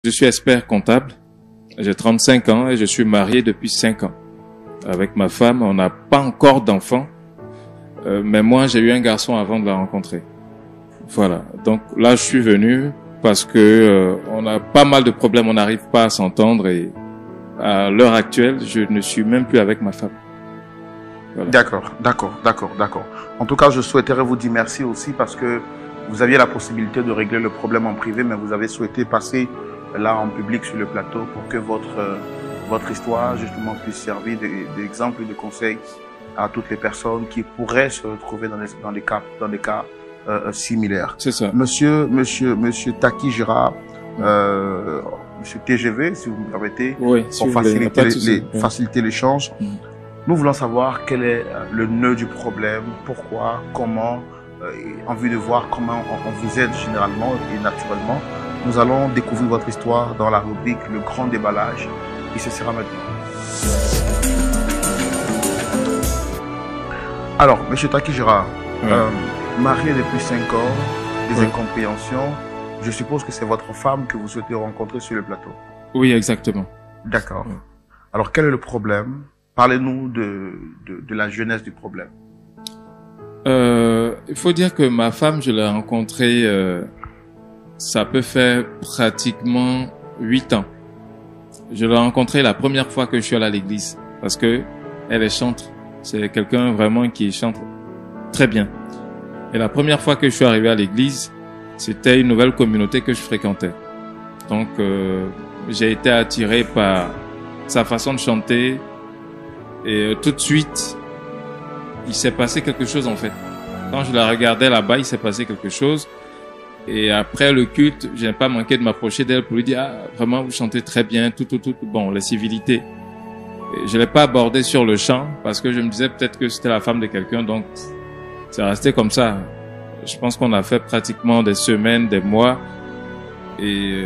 Je suis expert comptable. J'ai 35 ans et je suis marié depuis 5 ans. Avec ma femme, on n'a pas encore d'enfant. Mais moi, j'ai eu un garçon avant de la rencontrer. Voilà. Donc là, je suis venu parce que on a pas mal de problèmes. On n'arrive pas à s'entendre et à l'heure actuelle, je ne suis même plus avec ma femme. Voilà. D'accord. En tout cas, je souhaiterais vous dire merci aussi parce que vous aviez la possibilité de régler le problème en privé, mais vous avez souhaité passer là en public sur le plateau pour que votre histoire justement puisse servir d'exemple et de conseil à toutes les personnes qui pourraient se retrouver dans des cas similaires. C'est ça. Monsieur Taki Girard, Monsieur TGV, si vous me permettez, oui, pour faciliter l'échange. Nous voulons savoir quel est le nœud du problème, pourquoi, comment, en vue de voir comment on vous aide généralement et naturellement. Nous allons découvrir votre histoire dans la rubrique Le Grand Déballage, et ce sera maintenant. Alors, Monsieur Taki Girard, marié depuis 5 ans, des incompréhensions, je suppose que c'est votre femme que vous souhaitez rencontrer sur le plateau. Oui, exactement. D'accord. Alors, quel est le problème? Parlez-nous de la jeunesse du problème. Il faut dire que ma femme, je l'ai rencontrée, ça peut faire pratiquement 8 ans. Je l'ai rencontrée la première fois que je suis allé à l'église parce que elle est chantre. C'est quelqu'un vraiment qui chante très bien. Et la première fois que je suis arrivé à l'église, c'était une nouvelle communauté que je fréquentais. Donc, j'ai été attiré par sa façon de chanter. Et tout de suite, il s'est passé quelque chose en fait. Quand je la regardais là-bas, il s'est passé quelque chose. Et après le culte, je n'ai pas manqué de m'approcher d'elle pour lui dire « Ah, vraiment, vous chantez très bien, tout. » Bon, les civilités. Et je l'ai pas abordé sur le chant parce que je me disais peut-être que c'était la femme de quelqu'un. Donc, c'est resté comme ça. Je pense qu'on a fait pratiquement des semaines, des mois. Et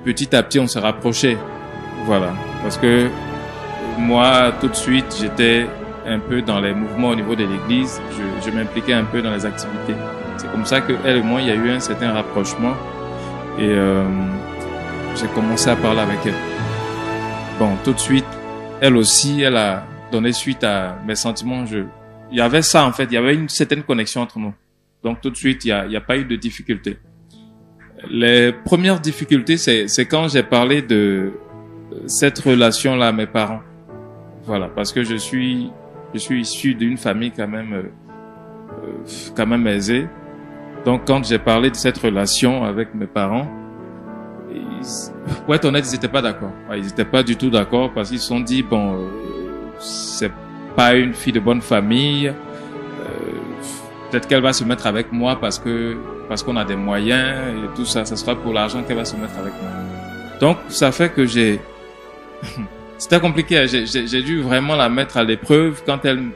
petit à petit, on s'est rapprochés. Voilà. Parce que moi, tout de suite, j'étais un peu dans les mouvements au niveau de l'église. Je m'impliquais un peu dans les activités. C'est comme ça que elle et moi, il y a eu un certain rapprochement. Et j'ai commencé à parler avec elle. Bon, tout de suite, elle aussi, elle a donné suite à mes sentiments. Il y avait ça, en fait. Il y avait une certaine connexion entre nous. Donc, tout de suite, il y a pas eu de difficultés. Les premières difficultés, c'est quand j'ai parlé de cette relation-là à mes parents. Voilà, parce que je suis issu d'une famille quand même aisée. Donc, quand j'ai parlé de cette relation avec mes parents, pour être honnête, ils n'étaient pas d'accord. Ils n'étaient pas du tout d'accord parce qu'ils se sont dit, bon, c'est pas une fille de bonne famille. Peut-être qu'elle va se mettre avec moi parce qu'on a des moyens et tout ça. Ça sera pour l'argent qu'elle va se mettre avec moi. Donc, ça fait que c'était compliqué. J'ai dû vraiment la mettre à l'épreuve. Quand elle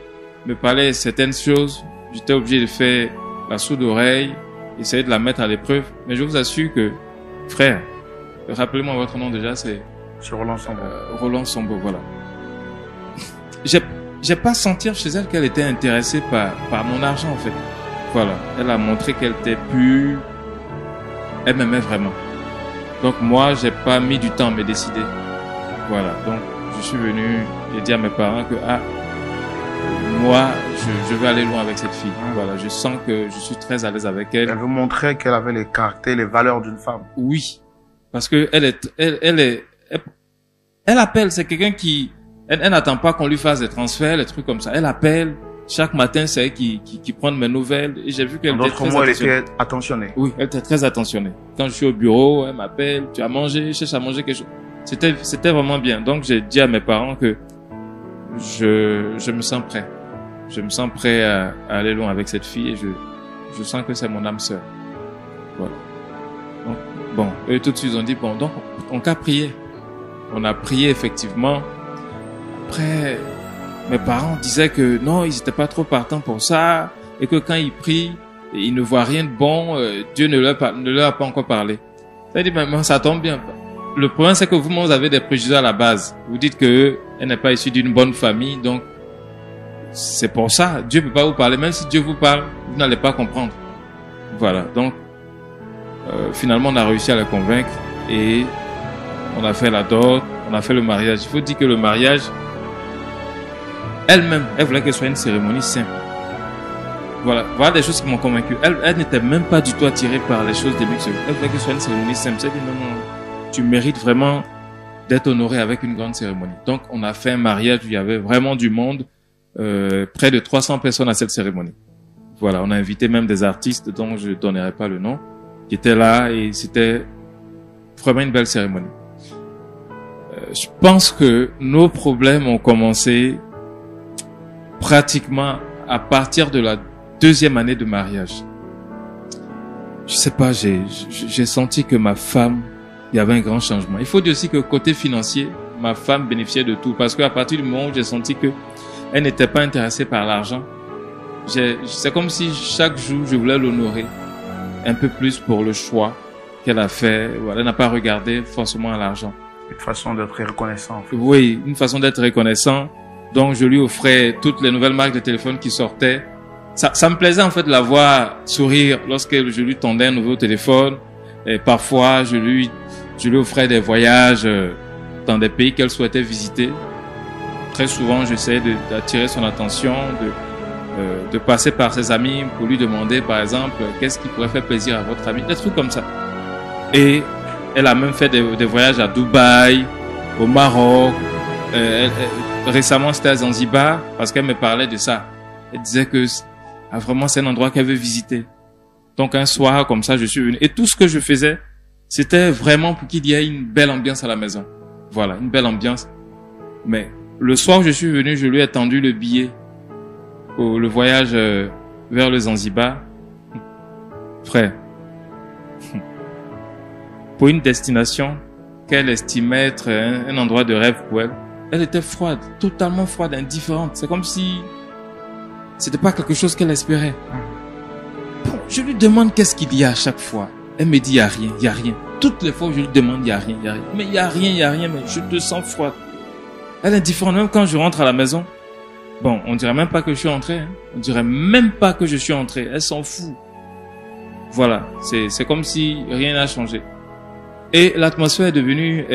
me parlait de certaines choses, j'étais obligé de faire la sourde oreille, essayer de la mettre à l'épreuve. Mais je vous assure que, frère, rappelez-moi votre nom déjà, c'est Roland Sambo. Roland Sambo, voilà. J'ai pas senti chez elle qu'elle était intéressée par mon argent, en fait. Voilà. Elle a montré qu'elle était pure. Elle m'aimait vraiment. Donc moi, j'ai pas mis du temps à me décider. Voilà. Donc, je suis venu, j'ai dit à mes parents que, moi, je vais aller loin avec cette fille. Voilà. Je sens que je suis très à l'aise avec elle. Elle veut montrer qu'elle avait les caractères, les valeurs d'une femme. Oui. Parce que elle appelle, c'est quelqu'un qui, elle n'attend pas qu'on lui fasse des transferts, des trucs comme ça. Elle appelle. Chaque matin, c'est elle qui prend mes nouvelles. Et j'ai vu qu'elle était très attentionnée. Elle était attentionnée. Oui, elle était très attentionnée. Quand je suis au bureau, elle m'appelle. Tu as mangé? Je cherche à manger quelque chose. C'était vraiment bien. Donc, j'ai dit à mes parents que je me sens prêt. Je me sens prêt à aller loin avec cette fille et je sens que c'est mon âme sœur. Voilà. Donc, bon, eux tout de suite ont dit, bon, donc, on a prié. On a prié, effectivement. Après, mes parents disaient que non, ils n'étaient pas trop partants pour ça et que quand ils prient, ils ne voient rien de bon, Dieu ne leur a pas encore parlé. Ça dit, mais ça tombe bien. Le problème, c'est que vous avez des préjugés à la base. Vous dites que elle n'est pas issue d'une bonne famille, donc c'est pour ça. Dieu ne peut pas vous parler. Même si Dieu vous parle, vous n'allez pas comprendre. Voilà. Donc, finalement, on a réussi à la convaincre et on a fait la dot, on a fait le mariage. Il faut dire que le mariage, elle-même, elle voulait que ce soit une cérémonie simple. Voilà des choses qui m'ont convaincu. Elle n'était même pas du tout attirée par les choses de luxe. Elle voulait que ce soit une cérémonie simple. Elle dit non, tu mérites vraiment d'être honoré avec une grande cérémonie. Donc, on a fait un mariage où il y avait vraiment du monde, près de 300 personnes à cette cérémonie. Voilà, on a invité même des artistes dont je ne donnerai pas le nom, qui étaient là et c'était vraiment une belle cérémonie. Je pense que nos problèmes ont commencé pratiquement à partir de la 2e année de mariage. Je sais pas, j'ai senti que ma femme, il y avait un grand changement. Il faut dire aussi que côté financier, ma femme bénéficiait de tout parce qu'à partir du moment où j'ai senti que elle n'était pas intéressée par l'argent, c'est comme si chaque jour je voulais l'honorer un peu plus pour le choix qu'elle a fait. Voilà, elle n'a pas regardé forcément à l'argent. Une façon d'être reconnaissant. En fait. Oui, une façon d'être reconnaissant. Donc je lui offrais toutes les nouvelles marques de téléphone qui sortaient. Ça me plaisait en fait de la voir sourire lorsque je lui tendais un nouveau téléphone. Et parfois je lui offrais des voyages dans des pays qu'elle souhaitait visiter. Très souvent j'essayais d'attirer son attention, de passer par ses amis pour lui demander par exemple qu'est-ce qui pourrait faire plaisir à votre ami, des trucs comme ça. Et elle a même fait des voyages à Dubaï, au Maroc. Récemment c'était à Zanzibar parce qu'elle me parlait de ça. Elle disait que vraiment c'est un endroit qu'elle veut visiter. Donc un soir comme ça je suis venu et tout ce que je faisais c'était vraiment pour qu'il y ait une belle ambiance à la maison. Voilà, une belle ambiance. Mais le soir où je suis venu, je lui ai tendu le billet pour le voyage vers le Zanzibar. Frère, pour une destination qu'elle estimait être un endroit de rêve pour elle, elle était froide, totalement froide, indifférente. C'est comme si c'était pas quelque chose qu'elle espérait. Bon, je lui demande qu'est-ce qu'il y a à chaque fois. Elle me dit il y a rien. Toutes les fois où je lui demande il y a rien. Mais il y a rien, mais je te sens froide. Elle est indifférente, même quand je rentre à la maison. Bon, on dirait même pas que je suis entré. Hein. On dirait même pas que je suis entré. Elle s'en fout. Voilà, c'est comme si rien n'a changé. Et l'atmosphère est devenue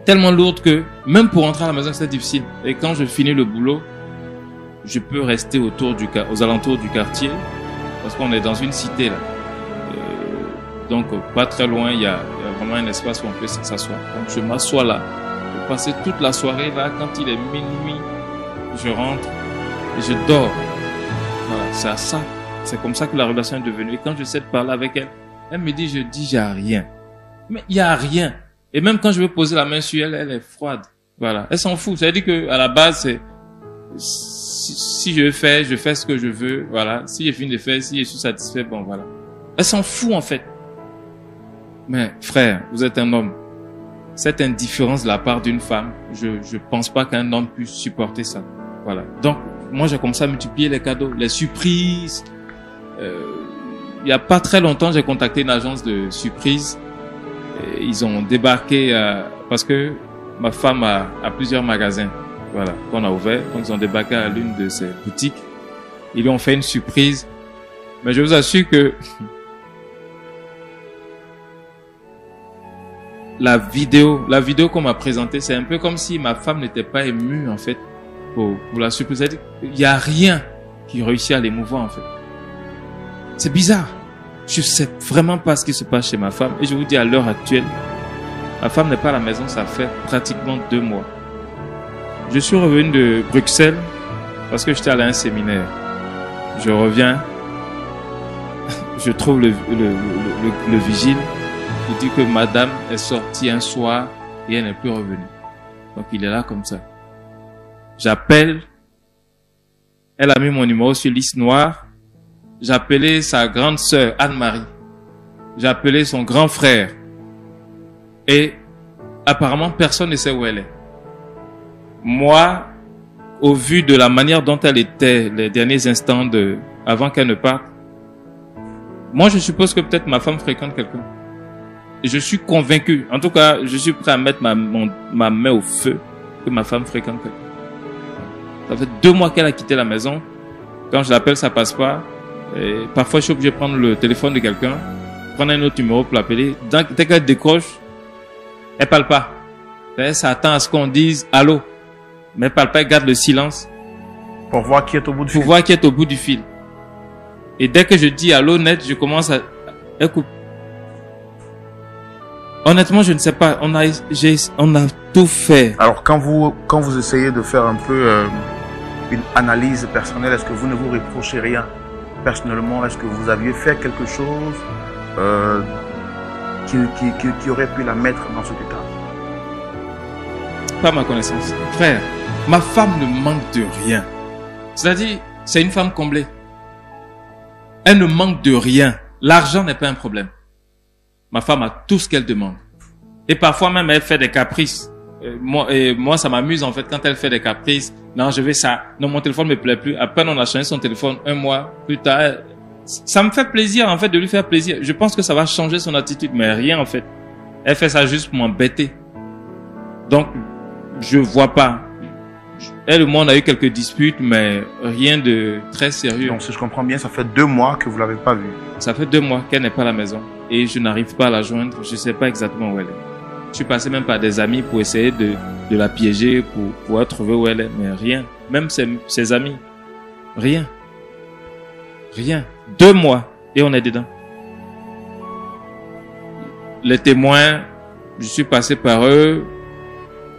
tellement lourde que même pour rentrer à la maison c'est difficile. Et quand je finis le boulot, je peux rester aux alentours du quartier parce qu'on est dans une cité là. Donc pas très loin, il y a vraiment un espace où on peut s'asseoir. Donc je m'assois là. Je passe toute la soirée là. Quand il est minuit, je rentre et je dors. Voilà, c'est à ça. C'est comme ça que la relation est devenue. Et quand j'essaie de parler avec elle, elle me dit, j'ai rien. Mais il y a rien. Et même quand je veux poser la main sur elle, elle est froide. Voilà. Elle s'en fout. Ça veut dire que, à la base, c'est, si je fais ce que je veux. Voilà. Si j'ai fini de faire, si je suis satisfait, bon, voilà. Elle s'en fout, en fait. Mais, frère, vous êtes un homme. Cette indifférence de la part d'une femme, je pense pas qu'un homme puisse supporter ça. Voilà. Donc, moi, j'ai commencé à multiplier les cadeaux, les surprises. Il y a pas très longtemps, j'ai contacté une agence de surprises. Et ils ont débarqué parce que ma femme a plusieurs magasins, voilà, qu'on a ouvert. Donc ils ont débarqué à l'une de ces boutiques. Ils lui ont fait une surprise. Mais je vous assure que la vidéo qu'on m'a présentée, c'est un peu comme si ma femme n'était pas émue en fait pour la surprise. C'est-à-dire, il y a rien qui réussit à l'émouvoir en fait. C'est bizarre. Je sais vraiment pas ce qui se passe chez ma femme. Et je vous dis à l'heure actuelle, ma femme n'est pas à la maison, ça fait pratiquement 2 mois. Je suis revenu de Bruxelles parce que j'étais allé à un séminaire. Je reviens, je trouve le vigile. Il dit que madame est sortie un soir et elle n'est plus revenue. Donc il est là comme ça. J'appelle. Elle a mis mon numéro sur liste noire. J'ai appelé sa grande sœur Anne-Marie. J'ai appelé son grand frère. Et apparemment, personne ne sait où elle est. Moi, au vu de la manière dont elle était les derniers instants avant qu'elle ne parte, moi, je suppose que peut-être ma femme fréquente quelqu'un. Et je suis convaincu, en tout cas, je suis prêt à mettre ma main au feu que ma femme fréquente quelqu'un. Ça fait 2 mois qu'elle a quitté la maison. Quand je l'appelle, ça passe pas. Et parfois, je suis obligé de prendre le téléphone de quelqu'un prendre un autre numéro pour l'appeler. Dès qu'elle décroche, elle parle pas. Elle s'attend à ce qu'on dise allô. Mais elle parle pas, elle garde le silence. Pour voir qui est au bout du fil. Pour voir qui est au bout du fil. Et dès que je dis allô net, je commence à... Elle coupe. Honnêtement, je ne sais pas. On a tout fait. Alors, quand vous essayez de faire un peu une analyse personnelle, est-ce que vous ne vous reprochez rien personnellement? Est-ce que vous aviez fait quelque chose qui aurait pu la mettre dans cet état? Pas à ma connaissance. Frère, ma femme ne manque de rien. C'est-à-dire, c'est une femme comblée. Elle ne manque de rien. L'argent n'est pas un problème. Ma femme a tout ce qu'elle demande. Et parfois même, elle fait des caprices. Moi, ça m'amuse en fait quand elle fait des caprices. Non, je veux ça. Non, mon téléphone me plaît plus. À peine on a changé son téléphone, un mois plus tard. Ça me fait plaisir en fait de lui faire plaisir. Je pense que ça va changer son attitude, mais rien en fait. Elle fait ça juste pour m'embêter. Donc, je vois pas. Elle et moi, on a eu quelques disputes, mais rien de très sérieux. Donc, si je comprends bien, ça fait 2 mois que vous l'avez pas vue. Ça fait 2 mois qu'elle n'est pas à la maison. Et je n'arrive pas à la joindre. Je sais pas exactement où elle est. Je suis passé même par des amis pour essayer de la piéger, pour pouvoir trouver où elle est. Mais rien. Même ses amis. Rien. Rien. 2 mois. Et on est dedans. Les témoins, je suis passé par eux.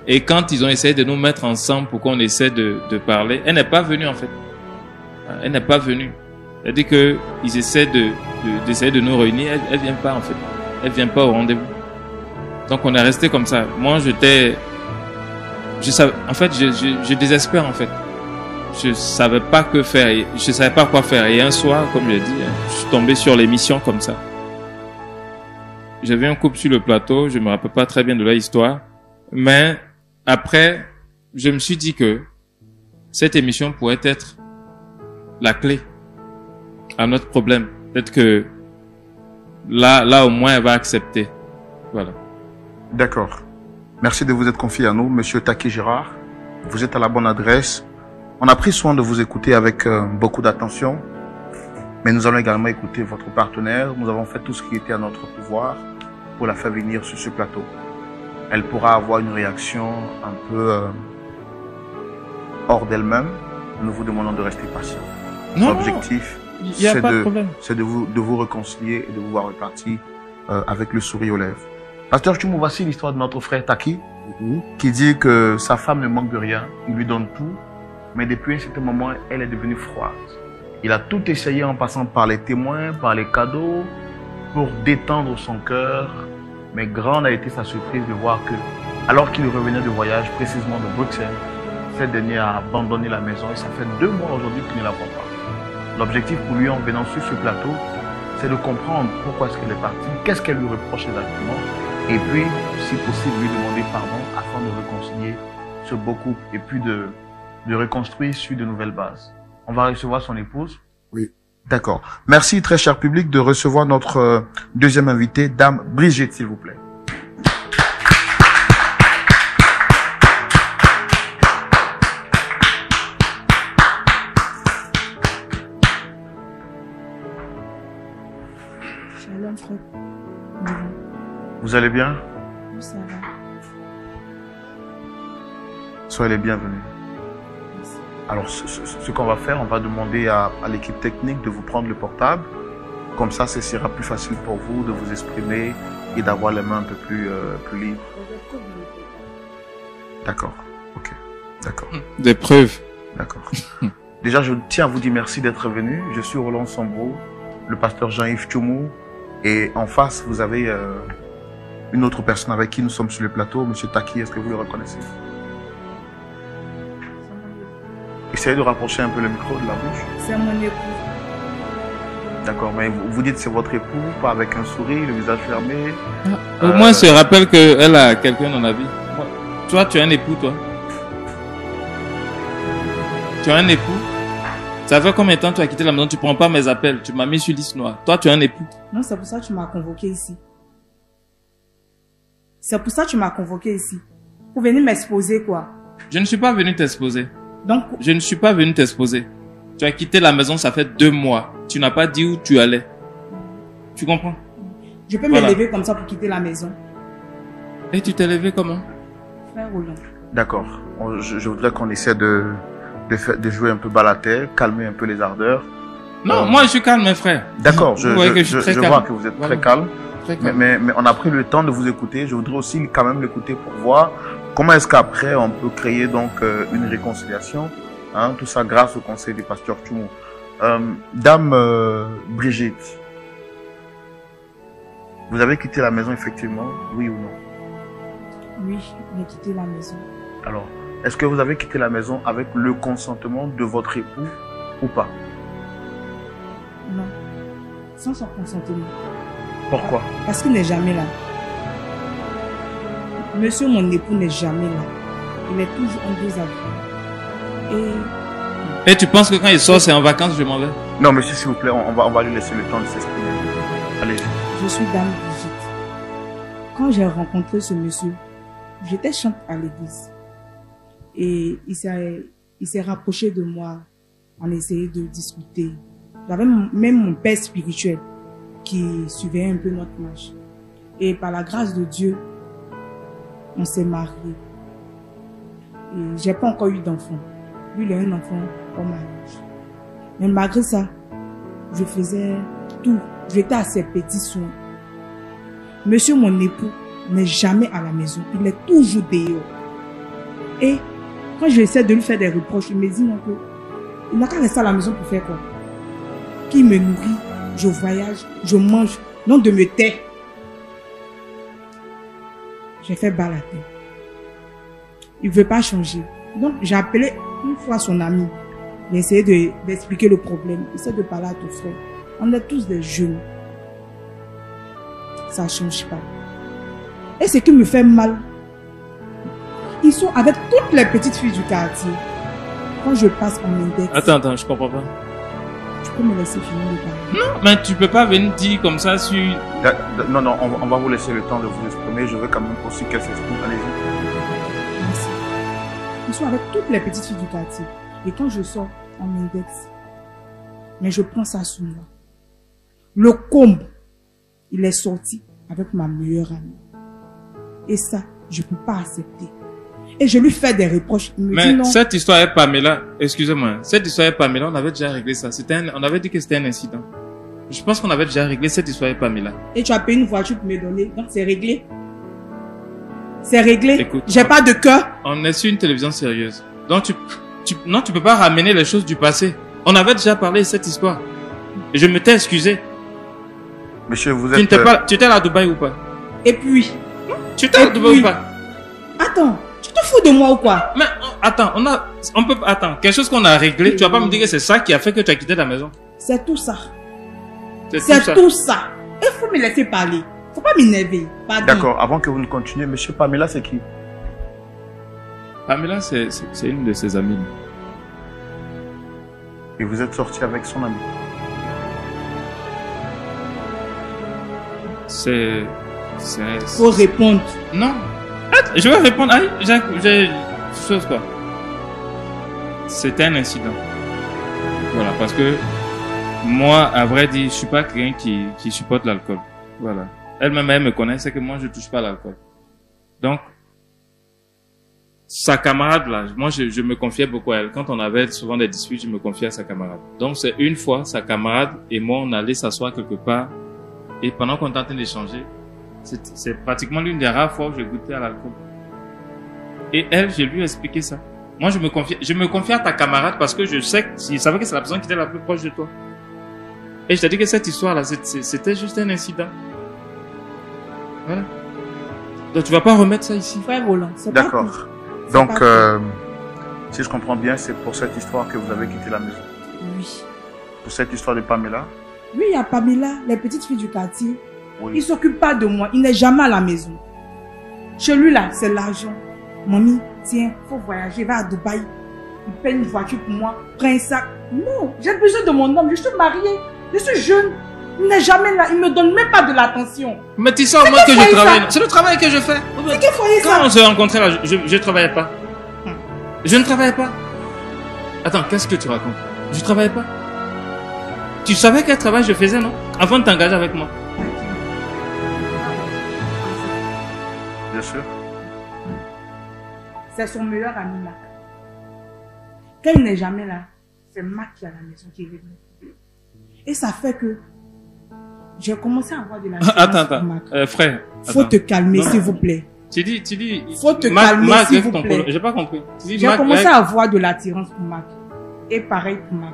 Et quand ils ont essayé de nous mettre ensemble pour qu'on essaie de parler, elle n'est pas venue en fait. Elle n'est pas venue. Elle dit que ils essaient d'essayer de nous réunir. Elle vient pas en fait. Elle vient pas au rendez-vous. Donc on est resté comme ça. Moi je désespère en fait. Je savais pas que faire. Je savais pas quoi faire. Et un soir, comme je l'ai dit, je suis tombé sur l'émission comme ça. J'avais un couple sur le plateau. Je me rappelle pas très bien de leur histoire, mais après, je me suis dit que cette émission pourrait être la clé à notre problème. Peut-être que là au moins elle va accepter. Voilà. D'accord. Merci de vous être confié à nous, Monsieur Taki Gérard. Vous êtes à la bonne adresse. On a pris soin de vous écouter avec beaucoup d'attention, mais nous allons également écouter votre partenaire. Nous avons fait tout ce qui était à notre pouvoir pour la faire venir sur ce plateau. Elle pourra avoir une réaction un peu hors d'elle-même. Nous vous demandons de rester patient. L'objectif, c'est de vous réconcilier et de vous voir repartir avec le sourire aux lèvres. Pasteur Tchoumou, voici l'histoire de notre frère Taki, qui dit que sa femme ne manque de rien, il lui donne tout, mais depuis un certain moment, elle est devenue froide. Il a tout essayé en passant par les témoins, par les cadeaux, pour détendre son cœur. Mais grande a été sa surprise de voir que, alors qu'il revenait de voyage, précisément de Bruxelles, cette dernière a abandonné la maison et ça fait 2 mois aujourd'hui qu'il ne la voit pas. L'objectif pour lui en venant sur ce plateau, c'est de comprendre pourquoi est-ce qu'elle est partie, qu'est-ce qu'elle lui reproche exactement, et puis, si possible, lui demander pardon afin de réconcilier ce beau couple et puis de reconstruire sur de nouvelles bases. On va recevoir son épouse. Oui. D'accord. Merci, très cher public, de recevoir notre deuxième invitée, Dame Brigitte, s'il vous plaît. Shalom, frère. Vous allez bien? Oui, ça va. Soyez les bienvenus. Merci. Alors, ce qu'on va faire, on va demander à l'équipe technique de vous prendre le portable. Comme ça, ce sera plus facile pour vous de vous exprimer et d'avoir les mains un peu plus libres. D'accord. Ok. D'accord. Des preuves. D'accord. Déjà, je tiens à vous dire merci d'être venu. Je suis Roland Sambro, le pasteur Jean-Yves Tchoumou. Et en face, vous avez une autre personne avec qui nous sommes sur le plateau, Monsieur Taki. Est-ce que vous le reconnaissez? Essayez de rapprocher un peu le micro de la bouche. C'est mon époux. D'accord, mais vous dites c'est votre époux, pas avec un sourire, le visage fermé. Au moins, se rappelle qu'elle a quelqu'un dans la vie. Toi, tu as un époux, toi. Tu as un époux. Ça fait combien de temps que tu as quitté la maison? Tu prends pas mes appels. Tu m'as mis sur liste noire. Toi, tu as un époux. Non, c'est pour ça que tu m'as convoqué ici. C'est pour ça que tu m'as convoqué ici. Pour venir m'exposer, quoi. Je ne suis pas venu t'exposer. Donc, Je ne suis pas venu t'exposer. Tu as quitté la maison, ça fait 2 mois. Tu n'as pas dit où tu allais. Tu comprends? Je peux Voilà. me lever comme ça pour quitter la maison. Et tu t'es levé comment? Frère Roland. D'accord. Je voudrais qu'on essaie de jouer un peu bas la terre, calmer un peu les ardeurs. Non, moi je suis calme, mes frères. D'accord, Vous voyez que je suis très calme. vois que vous êtes Voilà. très calme. Très calme. Mais on a pris le temps de vous écouter. Je voudrais aussi quand même l'écouter pour voir comment est-ce qu'après on peut créer donc une réconciliation. Hein, tout ça grâce au conseil du pasteur Tchoumo. Dame Brigitte, vous avez quitté la maison effectivement, oui ou non? Oui, j'ai quitté la maison. Alors, est-ce que vous avez quitté la maison avec le consentement de votre époux ou pas? Non. Sans son consentement. Pourquoi? Parce qu'il n'est jamais là. Monsieur, mon époux, n'est jamais là. Il est toujours en désaveu. Et tu penses que quand il sort, c'est en vacances, je m'en vais? Non, monsieur, s'il vous plaît, on va lui laisser le temps de s'exprimer. Allez-y. Je suis Dame Brigitte. Quand j'ai rencontré ce monsieur, j'étais chante à l'église. Et il s'est rapproché de moi. On essayait de discuter. J'avais même mon père spirituel qui suivait un peu notre marche. Et par la grâce de Dieu, on s'est mariés. Et j'ai pas encore eu d'enfant. Lui, il a un enfant au mariage. Mais malgré ça, je faisais tout. J'étais à ses petits soins. Monsieur, mon époux, n'est jamais à la maison. Il est toujours dehors. Et quand j'essaie de lui faire des reproches, il me dit non, il n'a qu'à rester à la maison pour faire quoi? Qu'il me nourrit, je voyage, je mange, non de me taire. J'ai fait bas la tête. Il ne veut pas changer. Donc j'ai appelé une fois son ami. J'ai essayé d'expliquer le problème. Essaie de parler à ton frère. On est tous des jeunes. Ça ne change pas. Et ce qui me fait mal, ils sont avec toutes les petites filles du quartier. Quand je passe en index, Attends, je comprends pas. tu peux me laisser finir de parler. Non, mais tu peux pas venir dire comme ça sur... Non, on va vous laisser le temps de vous exprimer. Je veux quand même aussi qu'elle s'exprime. Allez-y. Merci. Ils sont avec toutes les petites filles du quartier. Et quand je sors en index, mais je prends ça sur moi. Le comble, il est sorti avec ma meilleure amie. Et ça, je ne peux pas accepter. Et je lui fais des reproches. Il me dit Mais non. cette histoire est Pamela, excusez-moi, cette histoire est Pamela, on avait déjà réglé ça. On avait dit que c'était un incident. Je pense qu'on avait déjà réglé cette histoire est Pamela. Et tu as payé une voiture pour me donner. Donc c'est réglé. C'est réglé. Écoute, J'ai pas de cœur. On est sur une télévision sérieuse. Donc tu peux pas ramener les choses du passé. On avait déjà parlé de cette histoire. Et je me t'ai excusé. Monsieur, vous Tu êtes... étais là à Dubaï ou pas? Et puis, Tu étais à Dubaï ou pas? attends, tu te fous de moi ou quoi? Mais attends, attends, quelque chose qu'on a réglé, tu vas pas me dire que c'est ça qui a fait que tu as quitté la maison. C'est tout ça. C'est C'est tout ça. Il faut me laisser parler. Faut pas m'énerver. Pardon. D'accord, avant que vous ne continuiez, monsieur Pamela, c'est qui? Pamela, c'est une de ses amies. Et vous êtes sorti avec son ami. Faut répondre. Non. Attends, je vais répondre. Ah, j'ai chose quoi. C'était un incident. Voilà, parce que moi, à vrai dire, je suis pas quelqu'un qui supporte l'alcool. Voilà. Elle-même, elle me connaît, c'est que moi, je touche pas l'alcool. Donc, sa camarade là, moi, je me confiais beaucoup à elle. Quand on avait souvent des disputes, je me confiais à sa camarade. Donc, c'est une fois, sa camarade et moi, on allait s'asseoir quelque part. Et pendant qu'on était en train d'échanger, c'est pratiquement l'une des rares fois où j'ai goûté à l'alcool. Et elle, je lui ai expliqué ça. Moi, je me confie à ta camarade parce que je savais que c'est la personne qui était la plus proche de toi. Et je t'ai dit que cette histoire-là, c'était juste un incident. Voilà. Donc, tu vas pas remettre ça ici. Frère Roland, c'est pas D'accord. tout. Donc, C'est pas si je comprends bien, c'est pour cette histoire que vous avez quitté la maison. Oui. Pour cette histoire de Pamela. Oui, il y a Pamela, les petites filles du quartier. Oui. Il s'occupe pas de moi. Il n'est jamais à la maison. Chez lui, là, c'est l'argent. Mamie, tiens, faut voyager, va à Dubaï. Il paye une voiture pour moi, prends un sac. Non, j'ai besoin de mon homme. Je suis mariée. Je suis jeune. Il n'est jamais là. Il me donne même pas de l'attention. Mais tu sais au moins que je travaille. C'est le travail que je fais. C'est qu'il faut y ça. Quand on s'est rencontrés là, je travaillais pas. Je ne travaillais pas. Attends, qu'est-ce que tu racontes? Je travaillais pas. Tu savais quel travail je faisais, non? Avant de t'engager avec moi. Bien sûr. C'est son meilleur ami, Mac. Quand il n'est jamais là, c'est Mac qui est à la maison, qui règle mes problèmes. Et ça fait que j'ai commencé à avoir de la Attends, Mac. frère. Faut te calmer, s'il vous plaît. Tu dis. Faut te calmer, s'il vous plaît. J'ai pas compris. J'ai commencé à avoir de l'attirance pour Mac. Et pareil pour Mac.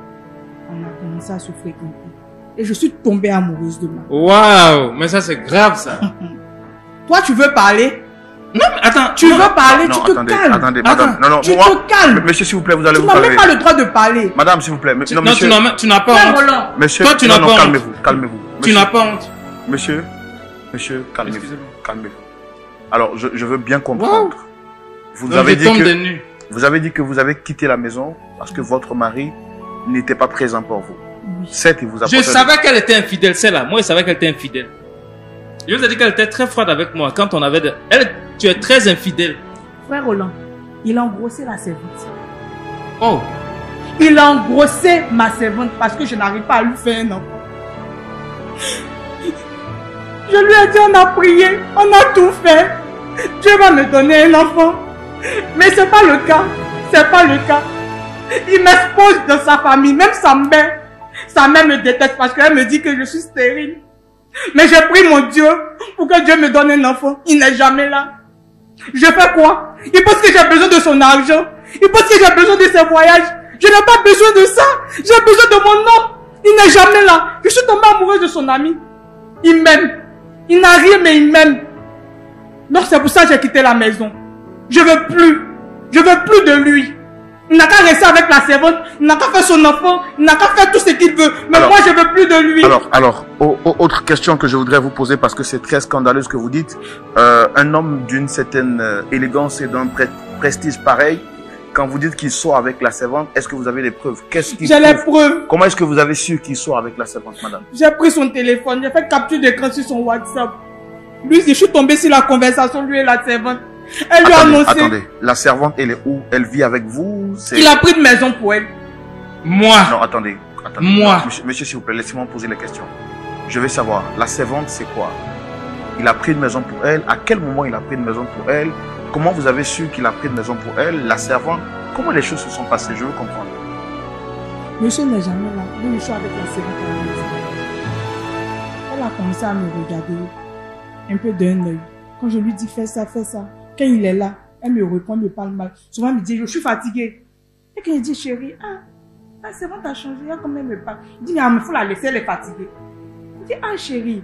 On a commencé à se fréquenter. Et je suis tombée amoureuse de Mac. Waouh, mais ça c'est grave ça. Toi, tu veux parler? Non, mais attends. Tu veux parler, tu te calmes. Attendez, madame. Non, tu te calmes. Monsieur, s'il vous plaît, vous allez tu vous n'as calmer. même pas le droit de parler. Madame, s'il vous plaît. Non, monsieur. tu n'as pas honte. Roland. Monsieur, toi, tu n'as pas honte. Calmez-vous. Tu n'as pas honte. Monsieur, calmez-vous. Calmez-vous. Alors, je veux bien comprendre. Vous avez dit que vous avez quitté la maison parce que votre mari n'était pas présent pour vous. Oui. Certes, il vous a Je savais qu'elle était infidèle, celle-là. Moi, je savais qu'elle était infidèle. Je vous ai dit qu'elle était très froide avec moi quand on avait de... Elle, tu es très infidèle. Frère Roland, il a engrossé la servante. Oh. Il a engrossé ma servante parce que je n'arrive pas à lui faire un enfant. Je lui ai dit, on a prié, on a tout fait. Dieu va me donner un enfant. Mais c'est pas le cas. C'est pas le cas. Il m'expose dans sa famille, même sa mère. Sa mère me déteste parce qu'elle me dit que je suis stérile. Mais j'ai pris mon Dieu pour que Dieu me donne un enfant. Il n'est jamais là. Je fais quoi? Il pense que j'ai besoin de son argent. Il pense que j'ai besoin de ses voyages. Je n'ai pas besoin de ça. J'ai besoin de mon homme. Il n'est jamais là. Je suis tombée amoureuse de son ami. Il m'aime. Il n'a rien, mais il m'aime. Donc c'est pour ça que j'ai quitté la maison. Je veux plus. Je veux plus de lui. Il n'a qu'à rester avec la servante. Il n'a qu'à faire son enfant. Il n'a qu'à faire tout ce qu'il veut. Mais alors, moi, je veux plus de lui. Alors, autre question que je voudrais vous poser parce que c'est très scandaleux ce que vous dites. Un homme d'une certaine élégance et d'un prestige pareil, quand vous dites qu'il sort avec la servante, est-ce que vous avez des preuves? J'ai les preuves. Comment est-ce que vous avez su qu'il sort avec la servante, madame? J'ai pris son téléphone, j'ai fait capture d'écran sur son WhatsApp. Lui, je suis tombée sur la conversation, lui et la servante. Elle lui a annoncé. Attendez, la servante, elle est où? Elle vit avec vous? Il a pris une maison pour elle. Moi. Non, attendez. Moi. Monsieur, s'il vous plaît, laissez-moi poser la question. Je veux savoir, la servante, c'est quoi? Il a pris une maison pour elle. À quel moment il a pris une maison pour elle? Comment vous avez su qu'il a pris une maison pour elle? La servante, comment les choses se sont passées? Je veux comprendre. Monsieur n'est jamais là. Lui, je suis avec la servante à la maison. Elle a commencé à me regarder un peu d'un œil. Quand je lui dis fais ça, quand il est là, elle me répond, elle me parle mal. Souvent, elle me dit, je suis fatiguée. Et quand il dit, chérie, la servante a changé, elle quand même me parle. Il dit, mais il faut la laisser, elle est fatiguée. Il dit, chérie,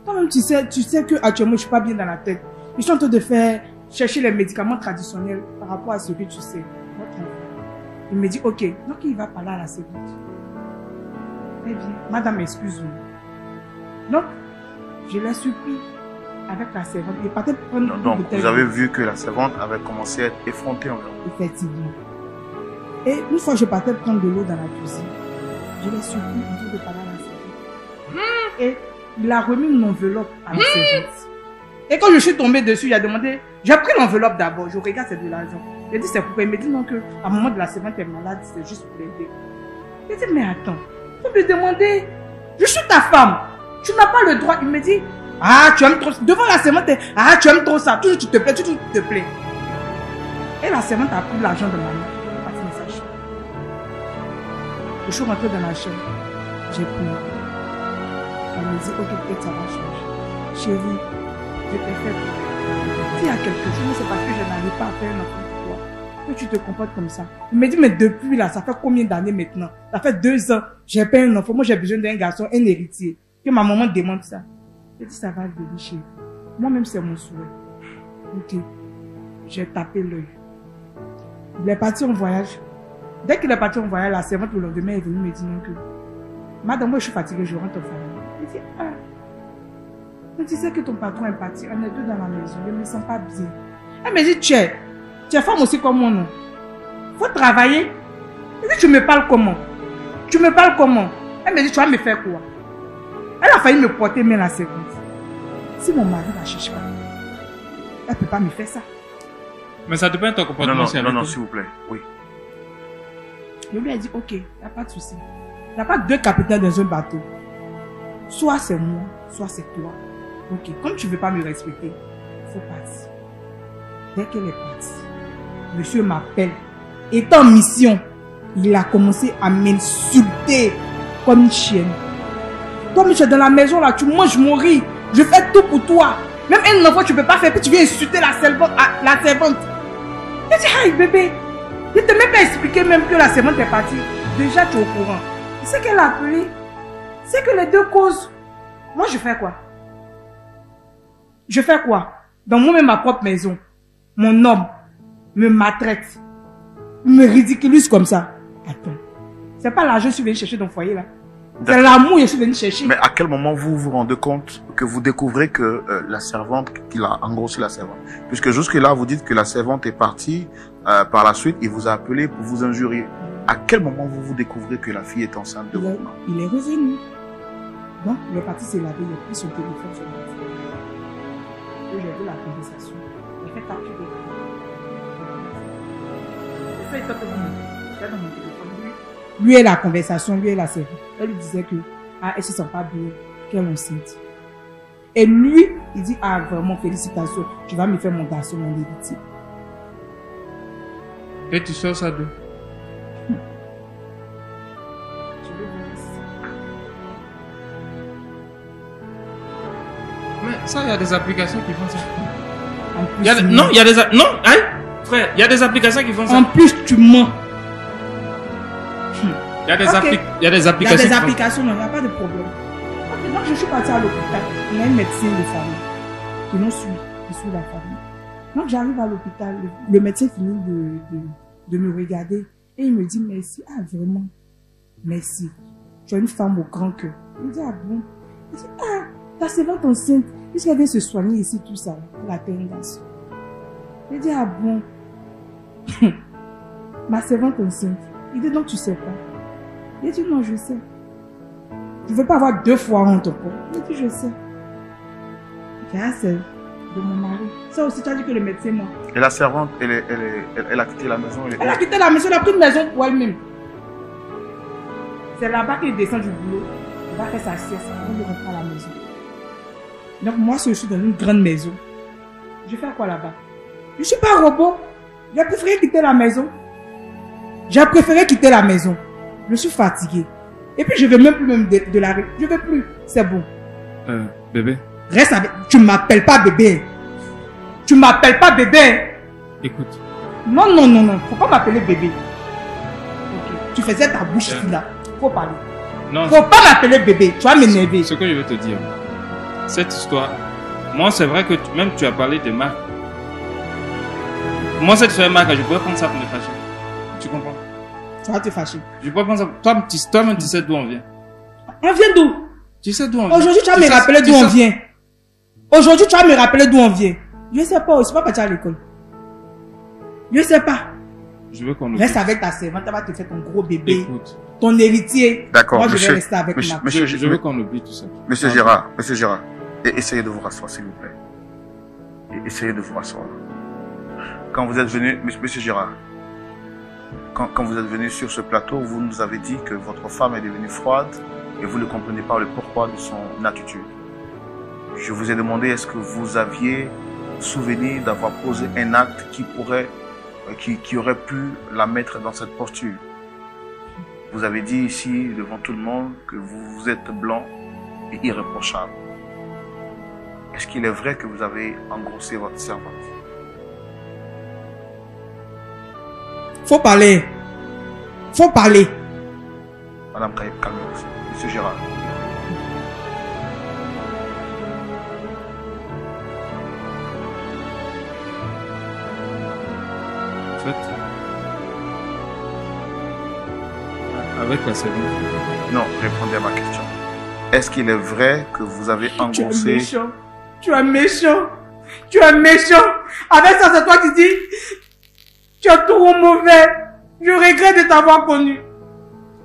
toi-même, tu sais que actuellement, je suis pas bien dans la tête. Je suis en train de chercher les médicaments traditionnels par rapport à ce que tu sais. Il me dit, ok, donc il va parler à la servante. Elle vient, madame, excuse-moi. Donc, je l'ai surpris avec la servante. Il partait prendre donc, vous avez vu que la servante avait commencé à être effrontée envers vous. Effectivement. Et une fois, je partais prendre de l'eau dans la cuisine. Je l'ai surpris en train de parler à la servante. Et il a remis une enveloppe à la servante. Et quand je suis tombée dessus, il a demandé, j'ai pris l'enveloppe d'abord, je regarde, c'est de l'argent. J'ai dit, c'est pourquoi? Il me dit non, que à un moment de la servante est malade, c'est juste pour l'aider. J'ai dit, mais attends, faut me demander, je suis ta femme, tu n'as pas le droit. Il me dit, tu aimes trop ça. Devant la servante, tu aimes trop ça, toujours tu te plais, toujours tu te plais. Et la servante a pris l'argent de ma main, elle est partie dans sa chambre. Je suis rentrée dans la chambre, j'ai pleuré. Elle me dit, ok, peut-être ça va changer. Chérie, je t'ai fait. S'il y a quelque chose, c'est parce que je n'arrive pas à faire un enfant pour toi. Que tu te comportes comme ça. Il me dit, mais depuis là, ça fait combien d'années maintenant? Ça fait 2 ans. J'ai pas un enfant. Moi, j'ai besoin d'un garçon, un héritier. Que ma maman demande ça. J'ai dit, ça va venir chez vous. Moi-même, c'est mon souhait. Ok. J'ai tapé l'œil. Il est parti en voyage. Dès qu'il est parti en voyage, la servante le lendemain est venue me dire non que, madame, moi, je suis fatiguée, je rentre en famille. Il dit, mais tu sais que ton patron est parti, on est deux dans la maison, je ne me sens pas bien. Elle me dit, tu es femme aussi comme moi, non? Faut travailler. Elle dit, tu me parles comment? Tu me parles comment? Elle me dit, tu vas me faire quoi? Elle a failli me porter main la servante. Si mon mari ne la cherche pas, elle ne peut pas me faire ça. Mais ça dépend de ton comportement. Non, s'il vous plaît, oui. Je lui ai dit, ok, il n'y a pas de souci. Il n'y a pas 2 capitaines dans un bateau. Soit c'est moi, soit c'est toi. Ok, comme tu ne veux pas me respecter, il faut partir. Dès qu'elle est partie, monsieur m'appelle. Étant en mission, il a commencé à m'insulter comme une chienne. Toi, tu es dans la maison là, tu manges mon riz. Je fais tout pour toi. Même un enfant, tu ne peux pas faire, puis tu viens insulter la servante. Je dis, aïe bébé, je ne t'ai même pas expliqué même que la servante est partie. Déjà, tu es au courant. C'est qu'elle a appelé. C'est que les deux causes. Moi, je fais quoi? Je fais quoi? Dans moi-même, ma propre maison, mon homme me maltraite, me ridiculise comme ça. Attends, c'est pas l'argent que je suis venu chercher dans le foyer là. C'est l'amour que je suis venu chercher. Mais à quel moment vous vous rendez compte que vous découvrez que la servante, qu'il a engrossé la servante? Puisque jusque-là, vous dites que la servante est partie, par la suite, il vous a appelé pour vous injurier. À quel moment vous vous découvrez que la fille est enceinte de vous? Il est revenu. Donc, le parti s'est lavé, il a pris son téléphone sur le téléphone. J'ai vu la conversation. Il fait capturer. C'est ça, dans mon téléphone. Lui et la conversation, lui et la série. Elle lui disait que, elle se sent pas bien, qu'elle est enceinte. Et lui, il dit, vraiment, félicitations, tu vas me faire mon garçon, mon héritier. Et tu sors ça d'où? Mais ça, il y a des applications qui font ça. Non, il y a des... Non, hein, frère, il y a des applications qui font ça. En plus, tu mens. Il y a des, okay. Il y a des applications. Il y a des applications, non, il n'y a pas de problème. Okay, donc, je suis partie à l'hôpital. On a une médecin de famille qui nous suit, qui suit la famille. Donc, j'arrive à l'hôpital. Le médecin finit de me regarder et il me dit merci. Ah, vraiment, merci. Tu as une femme au grand cœur. Il me dit, ah bon? Il dit, ah, ta servante enceinte, puisqu'elle vient se soigner ici, tout ça, la tendance. Il dit, ah bon? Ma servante enceinte. Il dit, donc tu sais pas. Il dit, non, je sais. Je ne veux pas avoir 2 fois honte encore. Il dit, je sais. C'est de mon mari. Ça aussi, tu as dit que le médecin, moi. Et la servante, elle a quitté la maison? Elle a quitté la maison, elle a pris une maison pour elle-même. C'est là-bas qu'il descend du boulot. Il va faire sa sieste avant de rentrer à la maison. Donc moi, je suis dans une grande maison. Je fais quoi là-bas? Je ne suis pas un robot. J'ai préféré quitter la maison. J'ai préféré quitter la maison. Je suis fatigué. Et puis je ne veux même plus de la rue. Je ne veux plus. C'est bon. Bébé. Reste avec... Tu ne m'appelles pas bébé. Tu ne m'appelles pas bébé. Écoute. Non, non, non, non. Faut pas m'appeler bébé. Okay. Tu faisais ta bouche là. Faut parler. Non. Faut pas m'appeler bébé. Tu vas m'énerver. Ce que je veux te dire. Cette histoire. Moi, c'est vrai que même tu as parlé de Marc. Moi, cette histoire de Marc, je pourrais prendre ça pour me fâcher. Tu comprends? Tu vas te fâcher. Je pourrais prendre ça. Toi-même, tu sais d'où on vient. On vient d'où? Tu sais d'où on vient. Aujourd'hui, tu vas me rappeler d'où on vient. Aujourd'hui, tu vas me rappeler d'où on vient. Je ne sais pas. Je ne suis pas parti à l'école. Je ne sais pas. Je veux qu'on oublie. Reste avec ta servante. Elle va te faire ton gros bébé. Écoute. Ton héritier. D'accord. Moi, je vais rester avec ma. Je veux qu'on oublie tout ça. Monsieur Gérard. Essayez de vous rasseoir, s'il vous plaît. Essayez de vous rasseoir. Quand vous êtes venu, monsieur Gérard, quand vous êtes venu sur ce plateau, vous nous avez dit que votre femme est devenue froide et vous ne comprenez pas le pourquoi de son attitude. Je vous ai demandé, est-ce que vous aviez souvenir d'avoir posé un acte qui aurait pu la mettre dans cette posture? Vous avez dit ici, devant tout le monde, que vous êtes blanc et irréprochable. Est-ce qu'il est vrai que vous avez engrossé votre servante? Faut parler. Faut parler. Madame Kaïb, calmez-vous. Monsieur Gérard. En fait, avec la servante. Non, répondez à ma question. Est-ce qu'il est vrai que vous avez engrossé... Tu es méchant. Tu es méchant. Avec ça, c'est toi qui dis... Tu es trop mauvais. Je regrette de t'avoir connu.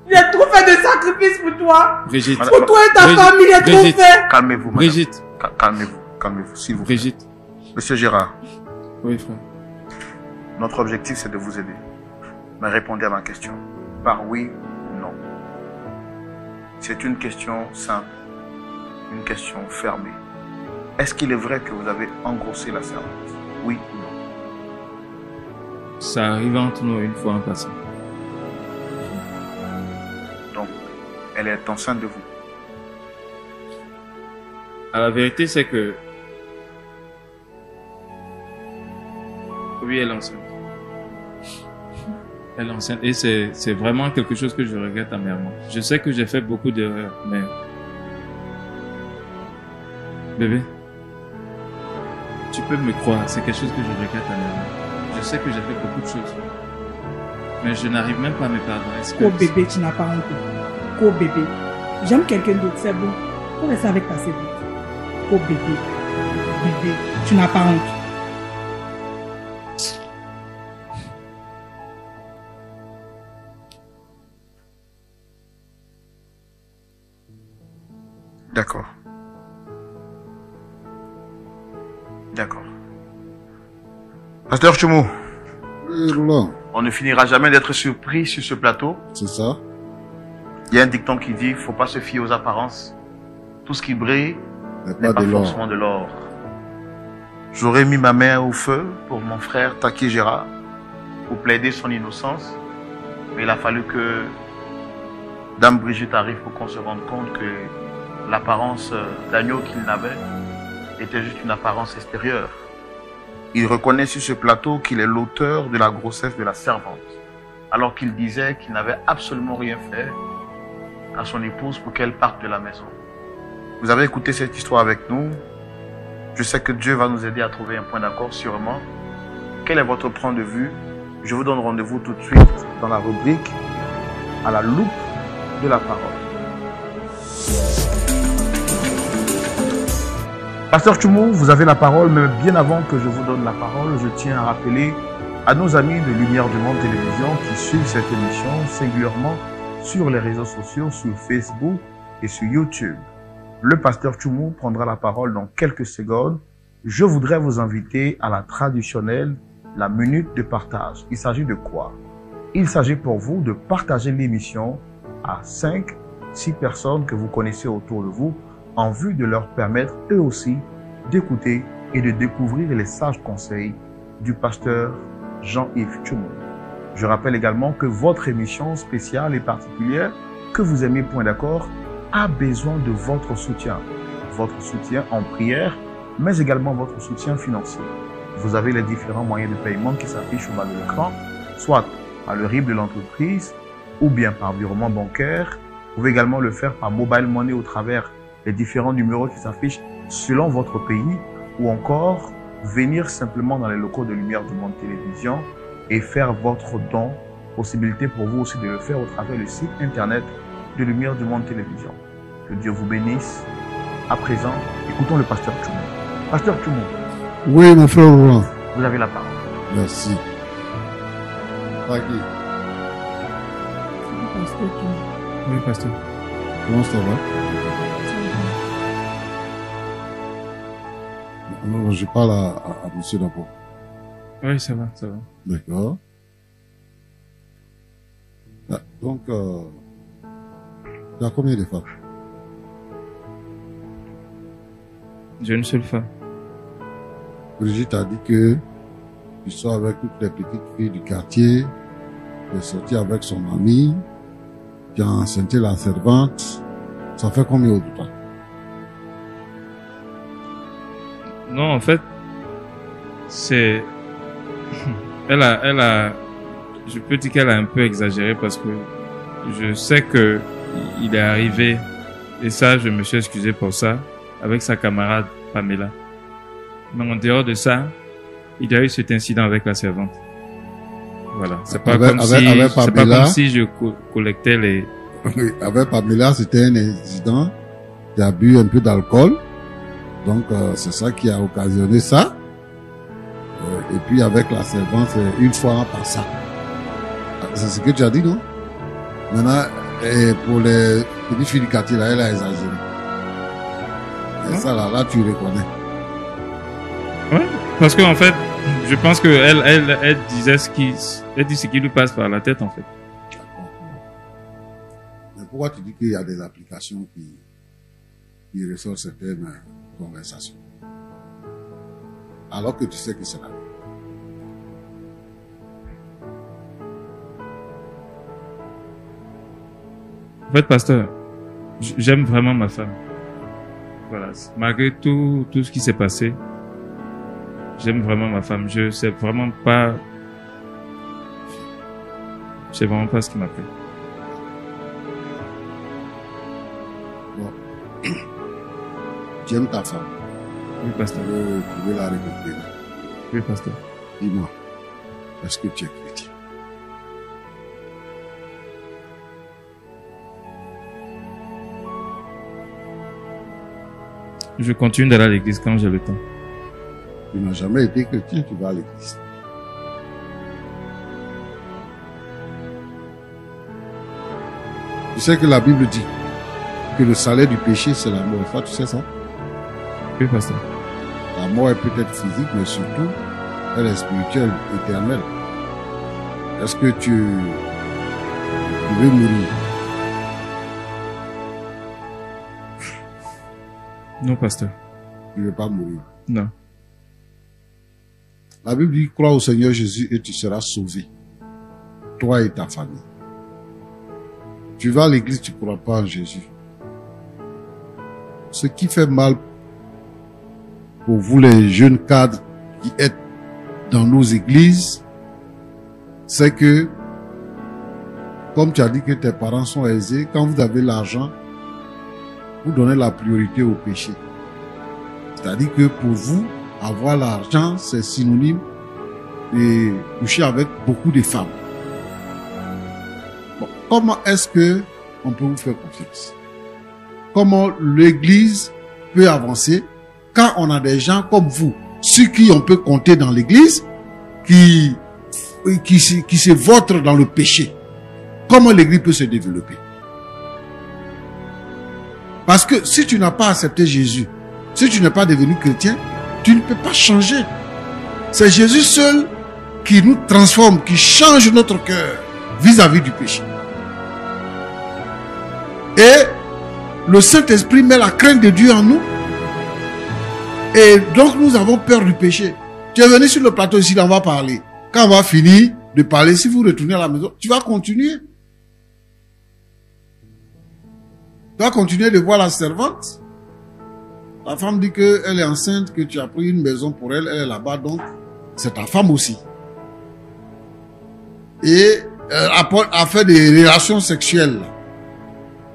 J'ai trop fait de sacrifices pour toi. Brigitte. Pour toi et ta famille, j'ai trop fait. Calmez-vous, madame. Brigitte. Calmez-vous, s'il vous plaît. Brigitte. Monsieur Gérard. Oui, frère. Notre objectif, c'est de vous aider. Mais répondez à ma question. Par oui ou non. C'est une question simple. Une question fermée. Est-ce qu'il est vrai que vous avez engrossé la servante? Oui ou non? Ça arrive entre nous une fois en passant. Donc, elle est enceinte de vous. La vérité, c'est que... Oui, elle est enceinte. Elle est enceinte. Et c'est vraiment quelque chose que je regrette amèrement. Je sais que j'ai fait beaucoup d'erreurs, mais... Bébé, tu peux me croire, c'est quelque chose que je regrette amèrement. Je sais que j'ai fait beaucoup de choses. Mais je n'arrive même pas à me pardonner. Bébé, tu n'as pas honte. Bébé. J'aime quelqu'un d'autre, c'est bon. Faut rester avec ta sœur. Bébé. Bébé, tu n'as pas honte. D'accord. D'accord. Pasteur Tchoumou. Oui, Roland. On ne finira jamais d'être surpris sur ce plateau. C'est ça. Il y a un dicton qui dit, faut pas se fier aux apparences. Tout ce qui brille n'est pas forcément de l'or. J'aurais mis ma main au feu pour mon frère Taki Gérard, pour plaider son innocence. Mais il a fallu que Dame Brigitte arrive pour qu'on se rende compte que l'apparence d'agneau qu'il n'avait était juste une apparence extérieure. Il reconnaît sur ce plateau qu'il est l'auteur de la grossesse de la servante, alors qu'il disait qu'il n'avait absolument rien fait à son épouse pour qu'elle parte de la maison. Vous avez écouté cette histoire avec nous. Je sais que Dieu va nous aider à trouver un point d'accord sûrement. Quel est votre point de vue? Je vous donne rendez-vous tout de suite dans la rubrique à la loupe de la parole. Pasteur Tchoumou, vous avez la parole, mais bien avant que je vous donne la parole, je tiens à rappeler à nos amis de Lumière du Monde Télévision qui suivent cette émission singulièrement sur les réseaux sociaux, sur Facebook et sur YouTube. Le pasteur Tchoumou prendra la parole dans quelques secondes. Je voudrais vous inviter à la traditionnelle, la minute de partage. Il s'agit de quoi? Il s'agit pour vous de partager l'émission à 5, 6 personnes que vous connaissez autour de vous en vue de leur permettre eux aussi d'écouter et de découvrir les sages conseils du pasteur Jean-Yves Tchoumou. Je rappelle également que votre émission spéciale et particulière que vous aimez Point d'accord a besoin de votre soutien en prière, mais également votre soutien financier. Vous avez les différents moyens de paiement qui s'affichent au bas de l'écran, soit par le RIB de l'entreprise ou bien par virement bancaire. Vous pouvez également le faire par mobile money au travers les différents numéros qui s'affichent selon votre pays, ou encore venir simplement dans les locaux de Lumière du Monde Télévision et faire votre don. Possibilité pour vous aussi de le faire au travers du site internet de Lumière du Monde Télévision. Que Dieu vous bénisse. À présent, écoutons le pasteur Tchoumou. Pasteur Tchoumou. Oui, mon frère Roland. Vous avez la parole. Merci. Taki. Oui, pasteur. Comment ça va? Alors, je parle à monsieur d'abord. Oui, ça va, ça va. D'accord. Ah, donc, tu as combien de femmes? J'ai une seule femme. Brigitte a dit que tu sors avec toutes les petites filles du quartier, tu es sorti avec son ami, tu as enceinté la servante. Ça fait combien de temps? Non, en fait, c'est... Elle a... Je peux dire qu'elle a un peu exagéré parce que je sais que il est arrivé, et ça, je me suis excusé pour ça, avec sa camarade Pamela. Mais en dehors de ça, il y a eu cet incident avec la servante. Voilà. C'est pas comme si je collectais les... Avec Pamela, c'était un incident. Tu as bu un peu d'alcool. Donc, c'est ça qui a occasionné ça. Et puis, avec la servante, c'est une fois par ça. C'est ce que tu as dit, non? Maintenant, pour les petites filles du quartier, là, elle a exagéré. Et ça, là, tu reconnais. Ouais, parce qu'en fait, je pense que elle disait elle dit ce qui lui passe par la tête, en fait. Mais pourquoi tu dis qu'il y a des applications qui ressortent certaines conversations? Alors que tu sais que c'est la vie. En fait, pasteur, j'aime vraiment ma femme. Voilà. Malgré tout ce qui s'est passé, j'aime vraiment ma femme. Je sais vraiment pas ce qui m'a fait. Bon. Tu aimes ta femme? Oui, pasteur. Vous pouvez la récupérer. Oui, pasteur. Dis-moi, est-ce que tu es chrétien? Je continue d'aller à l'église quand j'ai le temps. Tu n'as jamais été chrétien, tu vas à l'église. Tu sais que la Bible dit que le salaire du péché, c'est la mort. Ça, tu sais ça? Oui, pasteur. La mort est peut-être physique, mais surtout, elle est spirituelle, éternelle. Est-ce que tu veux mourir? Non, pasteur. Tu ne veux pas mourir. Non. La Bible dit, crois au Seigneur Jésus et tu seras sauvé. Toi et ta famille. Tu vas à l'église, tu ne crois pas en Jésus. Ce qui fait mal pour vous les jeunes cadres qui êtes dans nos églises, c'est que, comme tu as dit que tes parents sont aisés, quand vous avez l'argent, vous donnez la priorité au péché. C'est-à-dire que pour vous, avoir l'argent, c'est synonyme de coucher avec beaucoup de femmes. Bon, comment est-ce que on peut vous faire confiance? Comment l'église peut avancer quand on a des gens comme vous, sur qui on peut compter dans l'église, qui se vautrent dans le péché? Comment l'église peut se développer? Parce que si tu n'as pas accepté Jésus, si tu n'es pas devenu chrétien, tu ne peux pas changer. C'est Jésus seul qui nous transforme, qui change notre cœur vis-à-vis du péché. Et le Saint-Esprit met la crainte de Dieu en nous. Et donc nous avons peur du péché. Tu es venu sur le plateau ici, on va parler. Quand on va finir de parler, si vous retournez à la maison, tu vas continuer. Tu vas continuer de voir la servante. La femme dit qu'elle est enceinte, que tu as pris une maison pour elle, elle est là-bas, donc c'est ta femme aussi. Et elle a fait des relations sexuelles.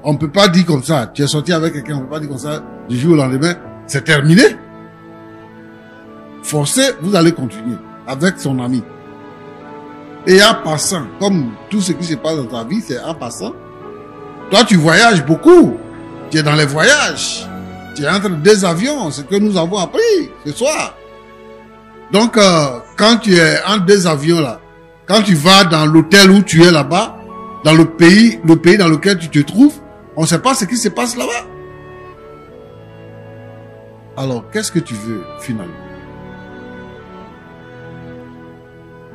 On ne peut pas dire comme ça, tu es sorti avec quelqu'un, on ne peut pas dire comme ça, du jour au lendemain, c'est terminé. Forcé, vous allez continuer avec son ami. Et en passant, comme tout ce qui se passe dans ta vie, c'est en passant. Toi, tu voyages beaucoup. Tu es dans les voyages. Tu es entre deux avions. C'est ce que nous avons appris ce soir. Donc, quand tu es entre deux avions là, quand tu vas dans l'hôtel où tu es là-bas, dans le pays dans lequel tu te trouves, on ne sait pas ce qui se passe là-bas. Alors, qu'est-ce que tu veux finalement?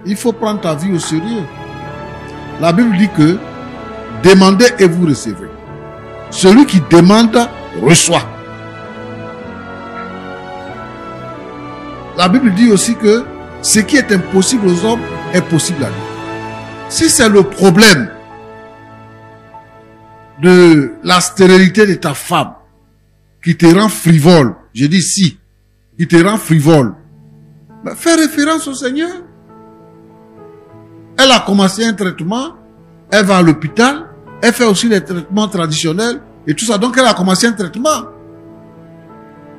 Il faut prendre ta vie au sérieux. La Bible dit que demandez et vous recevrez. Celui qui demande reçoit. La Bible dit aussi que ce qui est impossible aux hommes est possible à Dieu. Si c'est le problème de la stérilité de ta femme qui te rend frivole, je dis si, qui te rend frivole, ben fais référence au Seigneur. Elle a commencé un traitement, elle va à l'hôpital, elle fait aussi des traitements traditionnels et tout ça. Donc elle a commencé un traitement.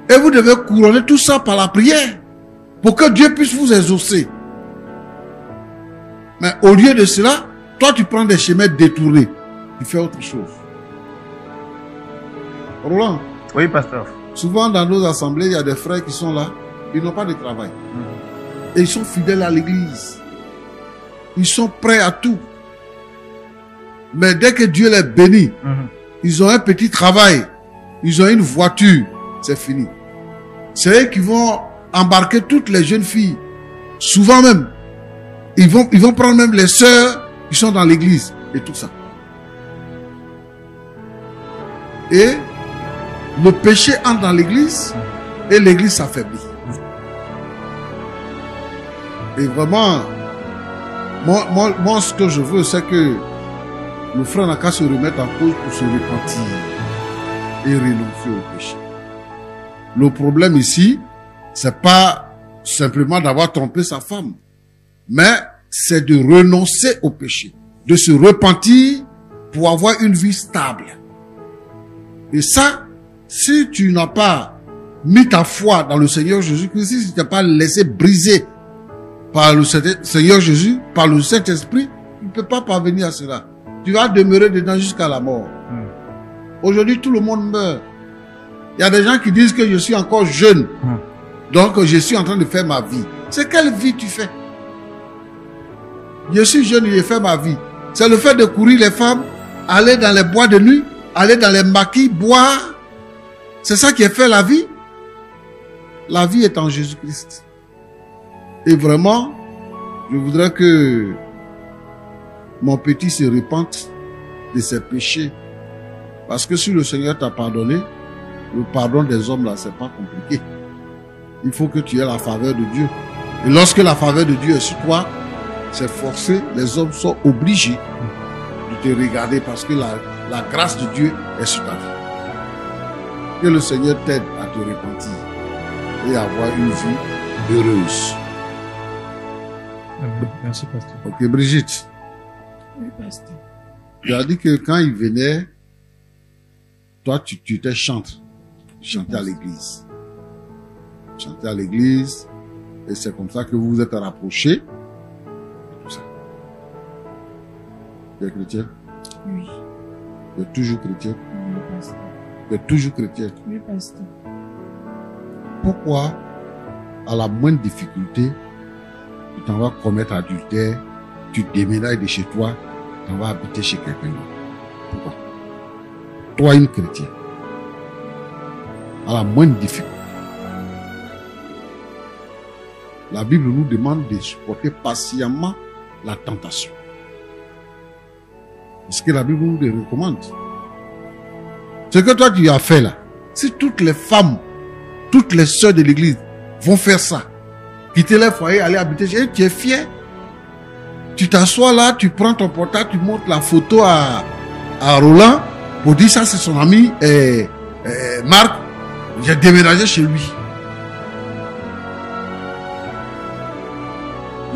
Et vous devez couronner tout ça par la prière pour que Dieu puisse vous exaucer. Mais au lieu de cela, toi tu prends des chemins détournés. Tu fais autre chose. Roland. Oui, pasteur. Souvent dans nos assemblées, il y a des frères qui sont là, ils n'ont pas de travail. Et ils sont fidèles à l'église. Ils sont prêts à tout. Mais dès que Dieu les bénit, ils ont un petit travail, ils ont une voiture, c'est fini. C'est eux qui vont embarquer toutes les jeunes filles. Souvent même, ils vont prendre même les sœurs qui sont dans l'église et tout ça. Et le péché entre dans l'église et l'église s'affaiblit. Et vraiment, moi, ce que je veux, c'est que le frère n'a qu'à se remettre en cause pour se repentir et renoncer au péché. Le problème ici, c'est pas simplement d'avoir trompé sa femme, mais c'est de renoncer au péché, de se repentir pour avoir une vie stable. Et ça, si tu n'as pas mis ta foi dans le Seigneur Jésus-Christ, si tu t'es pas laissé briser par le Seigneur Jésus, par le Saint-Esprit, tu ne peux pas parvenir à cela. Tu vas demeurer dedans jusqu'à la mort. Aujourd'hui, tout le monde meurt. Il y a des gens qui disent que je suis encore jeune. Donc, je suis en train de faire ma vie. C'est quelle vie tu fais? Je suis jeune, je fais ma vie. C'est le fait de courir les femmes, aller dans les bois de nuit, aller dans les maquis, boire. C'est ça qui est fait la vie. La vie est en Jésus-Christ. Et vraiment, je voudrais que mon petit se repente de ses péchés. Parce que si le Seigneur t'a pardonné, le pardon des hommes là, c'est pas compliqué. Il faut que tu aies la faveur de Dieu. Et lorsque la faveur de Dieu est sur toi, c'est forcé, les hommes sont obligés de te regarder parce que la grâce de Dieu est sur ta vie. Que le Seigneur t'aide à te repentir et à avoir une vie heureuse. Merci, pasteur. Ok, Brigitte. Oui, pasteur. Tu as dit que quand il venait, toi, tu étais chantre. Tu chantais à l'église. Tu chantais à l'église. Et c'est comme ça que vous vous êtes rapprochés. Et tout ça. Tu es chrétien? Oui. Tu es toujours chrétien? Oui, pasteur. Tu es toujours chrétien. Oui, pasteur. Pourquoi, à la moindre difficulté, tu t'en vas commettre adultère, tu déménages de chez toi, tu t'en vas habiter chez quelqu'un d'autre? Pourquoi? Toi, une chrétienne, à la moindre difficulté. La Bible nous demande de supporter patiemment la tentation. C'est ce que la Bible nous le recommande. Ce que toi tu as fait là, si toutes les femmes, toutes les sœurs de l'église vont faire ça, quitter leur foyer, aller habiter chez eux, tu es fier. Tu t'assois là, tu prends ton portable, tu montres la photo à Roland pour dire ça c'est son ami Marc, j'ai déménagé chez lui.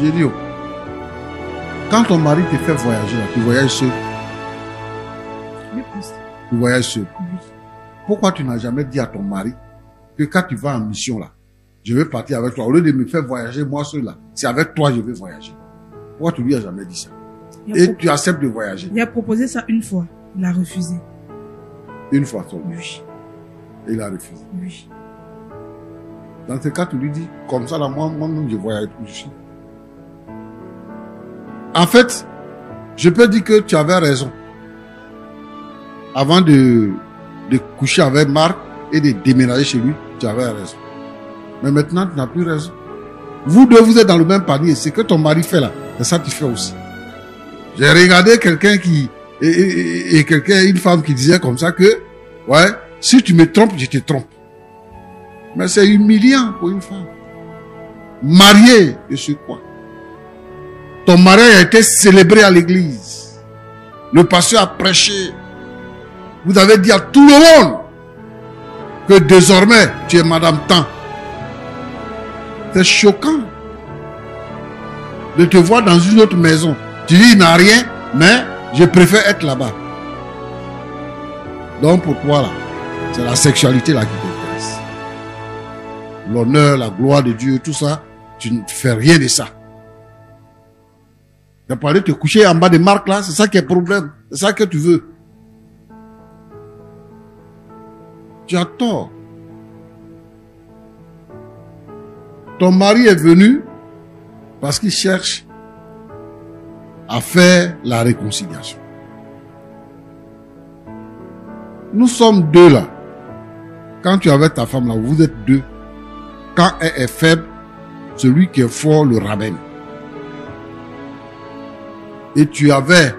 J'ai dit, oh, quand ton mari te fait voyager, là, tu voyages seul. Oui, pasteur. Tu voyages seul. Oui. Pourquoi tu n'as jamais dit à ton mari que quand tu vas en mission là, je vais partir avec toi. Au lieu de me faire voyager moi seul là, c'est avec toi je vais voyager. Pourquoi tu lui as jamais dit ça? Et tu acceptes de voyager. Il a proposé ça une fois. Il a refusé. Une fois seulement. Oui. Et il a refusé. Oui. Dans ce cas, tu lui dis, comme ça là, moi je voyage plus. En fait, je peux dire que tu avais raison. Avant de coucher avec Marc et de déménager chez lui, tu avais raison. Mais maintenant, tu n'as plus raison. Vous deux, vous êtes dans le même panier. C'est que ton mari fait là. C'est ça que tu fais aussi. J'ai regardé quelqu'un une femme qui disait comme ça que, ouais, si tu me trompes, je te trompe. Mais c'est humiliant pour une femme. Mariée, je suis quoi? Ton mariage a été célébré à l'église. Le pasteur a prêché. Vous avez dit à tout le monde que désormais, tu es Madame Tan. C'est choquant de te voir dans une autre maison. Tu dis, il n'a rien, mais je préfère être là-bas. Donc pour toi, là, c'est la sexualité là qui t'intéresse. L'honneur, la gloire de Dieu, tout ça, tu ne fais rien de ça. Tu as parlé de te coucher en bas de Marc là, c'est ça qui est le problème. C'est ça que tu veux. Tu as tort. Ton mari est venu parce qu'il cherche à faire la réconciliation. Nous sommes deux là. Quand tu es avec ta femme là, vous êtes deux. Quand elle est faible, celui qui est fort le ramène. Et tu avais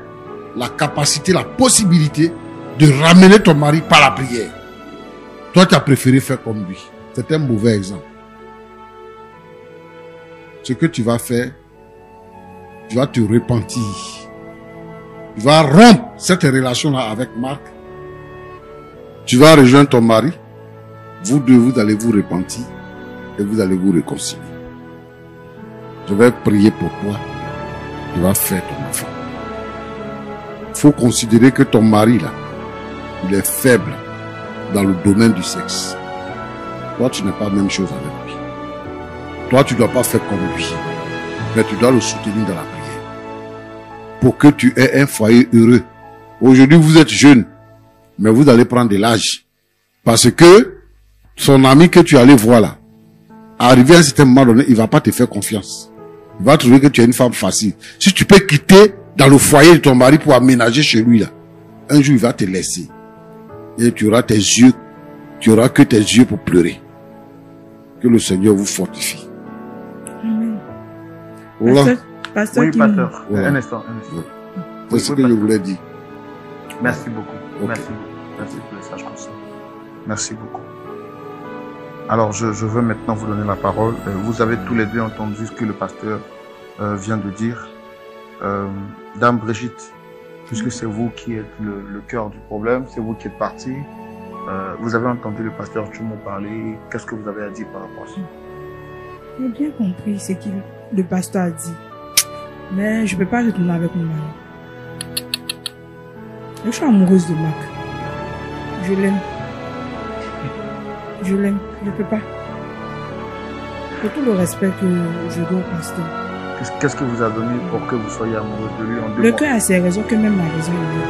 la capacité, la possibilité de ramener ton mari par la prière. Toi, tu as préféré faire comme lui. C'est un mauvais exemple. Ce que tu vas faire, tu vas te repentir. Tu vas rompre cette relation-là avec Marc. Tu vas rejoindre ton mari. Vous deux, vous allez vous repentir et vous allez vous réconcilier. Je vais prier pour toi. Tu vas faire ton enfant. Il faut considérer que ton mari, là, il est faible dans le domaine du sexe. Toi, tu n'es pas la même chose avec lui. Toi, tu ne dois pas faire comme lui. Mais tu dois le soutenir dans la prière. Pour que tu aies un foyer heureux. Aujourd'hui, vous êtes jeune, mais vous allez prendre de l'âge. Parce que son ami que tu allais voir là, arrivé à un certain moment donné, il va pas te faire confiance. Il va trouver que tu es une femme facile. Si tu peux quitter dans le foyer de ton mari pour aménager chez lui là, un jour il va te laisser. Et tu auras tes yeux, tu auras que tes yeux pour pleurer. Que le Seigneur vous fortifie. Amen. Voilà. Pasteur Oui, Kim. pasteur. Voilà. Un instant. C'est ce que je voulais dire. Merci beaucoup. Ok. Merci beaucoup. Merci pour les sages conseils. Merci beaucoup. Alors, je veux maintenant vous donner la parole. Vous avez tous les deux entendu ce que le pasteur vient de dire. Dame Brigitte, puisque c'est vous qui êtes le cœur du problème, c'est vous qui êtes partie, vous avez entendu le pasteur Chumo parler. Qu'est-ce que vous avez à dire par rapport à ça? J'ai bien compris ce que le pasteur a dit. Mais je peux pas retourner avec mon mari. Je suis amoureuse de Marc. Je l'aime. Je l'aime. Je peux pas. Pour tout le respect que je dois au pasteur. Qu'est-ce que vous a donné pour que vous soyez amoureux de lui en 2 Le mois? cœur a ses raisons que même la raison est là.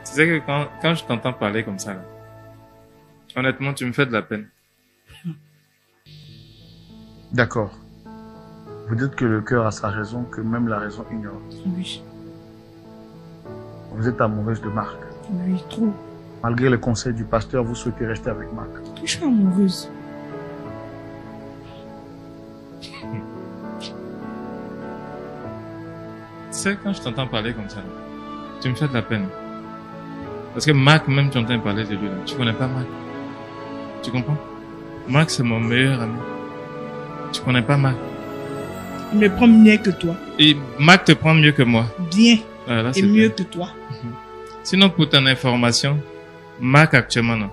Tu sais que quand je t'entends parler comme ça, là, honnêtement, tu me fais de la peine. D'accord. Vous dites que le cœur a sa raison, que même la raison ignore. Oui. Vous êtes amoureuse de Marc. Oui, trop. Malgré les conseils du pasteur, vous souhaitez rester avec Marc. Je suis amoureuse. Tu sais, quand je t'entends parler comme ça, là, tu me fais de la peine. Parce que Marc, même tu entends parler de lui, là, tu connais pas Marc. Tu comprends? Marc, c'est mon meilleur ami. Tu connais pas Marc. Il me prend mieux que toi. Et Marc te prend mieux que moi. Bien. Là, Et c'est mieux bien. que toi. Sinon, pour ton information, Marc actuellement, non,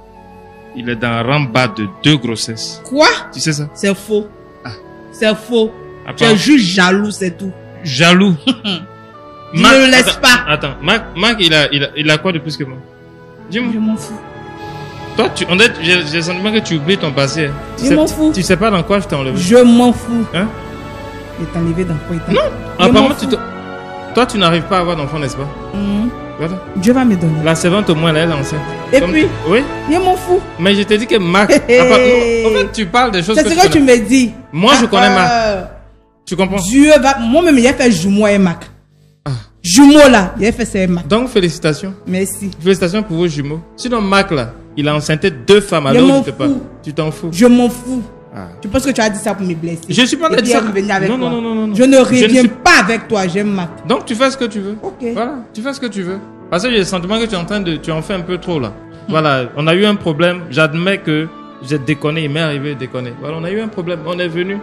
il est dans rang bas de 2 grossesses. Quoi? Tu sais ça? C'est faux. Ah. C'est faux. Tu Attends, es juste jaloux, c'est tout. jaloux. Je ne le laisse attends, pas. Attends, Marc, il a quoi de plus que moi? Dis-moi. Je m'en fous. Toi, j'ai le sentiment que tu oublies ton passé. Hein. Je m'en fous. Tu sais pas dans quoi je t'ai enlevé. Je m'en fous. Hein? Il est enlevé dans quoi? Non. Je Apparemment, m'en fous. toi, tu n'arrives pas à avoir d'enfant, n'est-ce pas? Mhm. Voilà. Dieu va me donner. La servante, au moins, elle est enceinte. Et puis, Oui. je m'en fous. Mais je t'ai dit que Marc. Hey. En fait, tu parles des choses C'est que ce tu que tu connais. me dis. Moi, je connais Marc. Tu comprends? Dieu va. Moi-même, il a fait jumeau et Mac. Ah. Jumeau là, il a fait ses Mac. Donc, félicitations. Merci. Félicitations pour vos jumeaux. Sinon, Marc, là, il a enceinté 2 femmes Je alors m'en je sais pas. fous. Tu t'en fous. Je m'en fous. Ah. Tu penses que tu as dit ça pour me blesser? Je suis pas Et là de puis ça. revenir avec Non, toi. non, non, non, non. Je ne Je reviens ne suis- pas avec toi, j'aime Mac. Donc, tu fais ce que tu veux. Ok. Voilà, tu fais ce que tu veux. Parce que j'ai le sentiment que tu en fais un peu trop, là. Voilà, on a eu un problème. J'admets que j'ai déconné. Il m'est arrivé de déconner. Voilà, on a eu un problème. On est venu.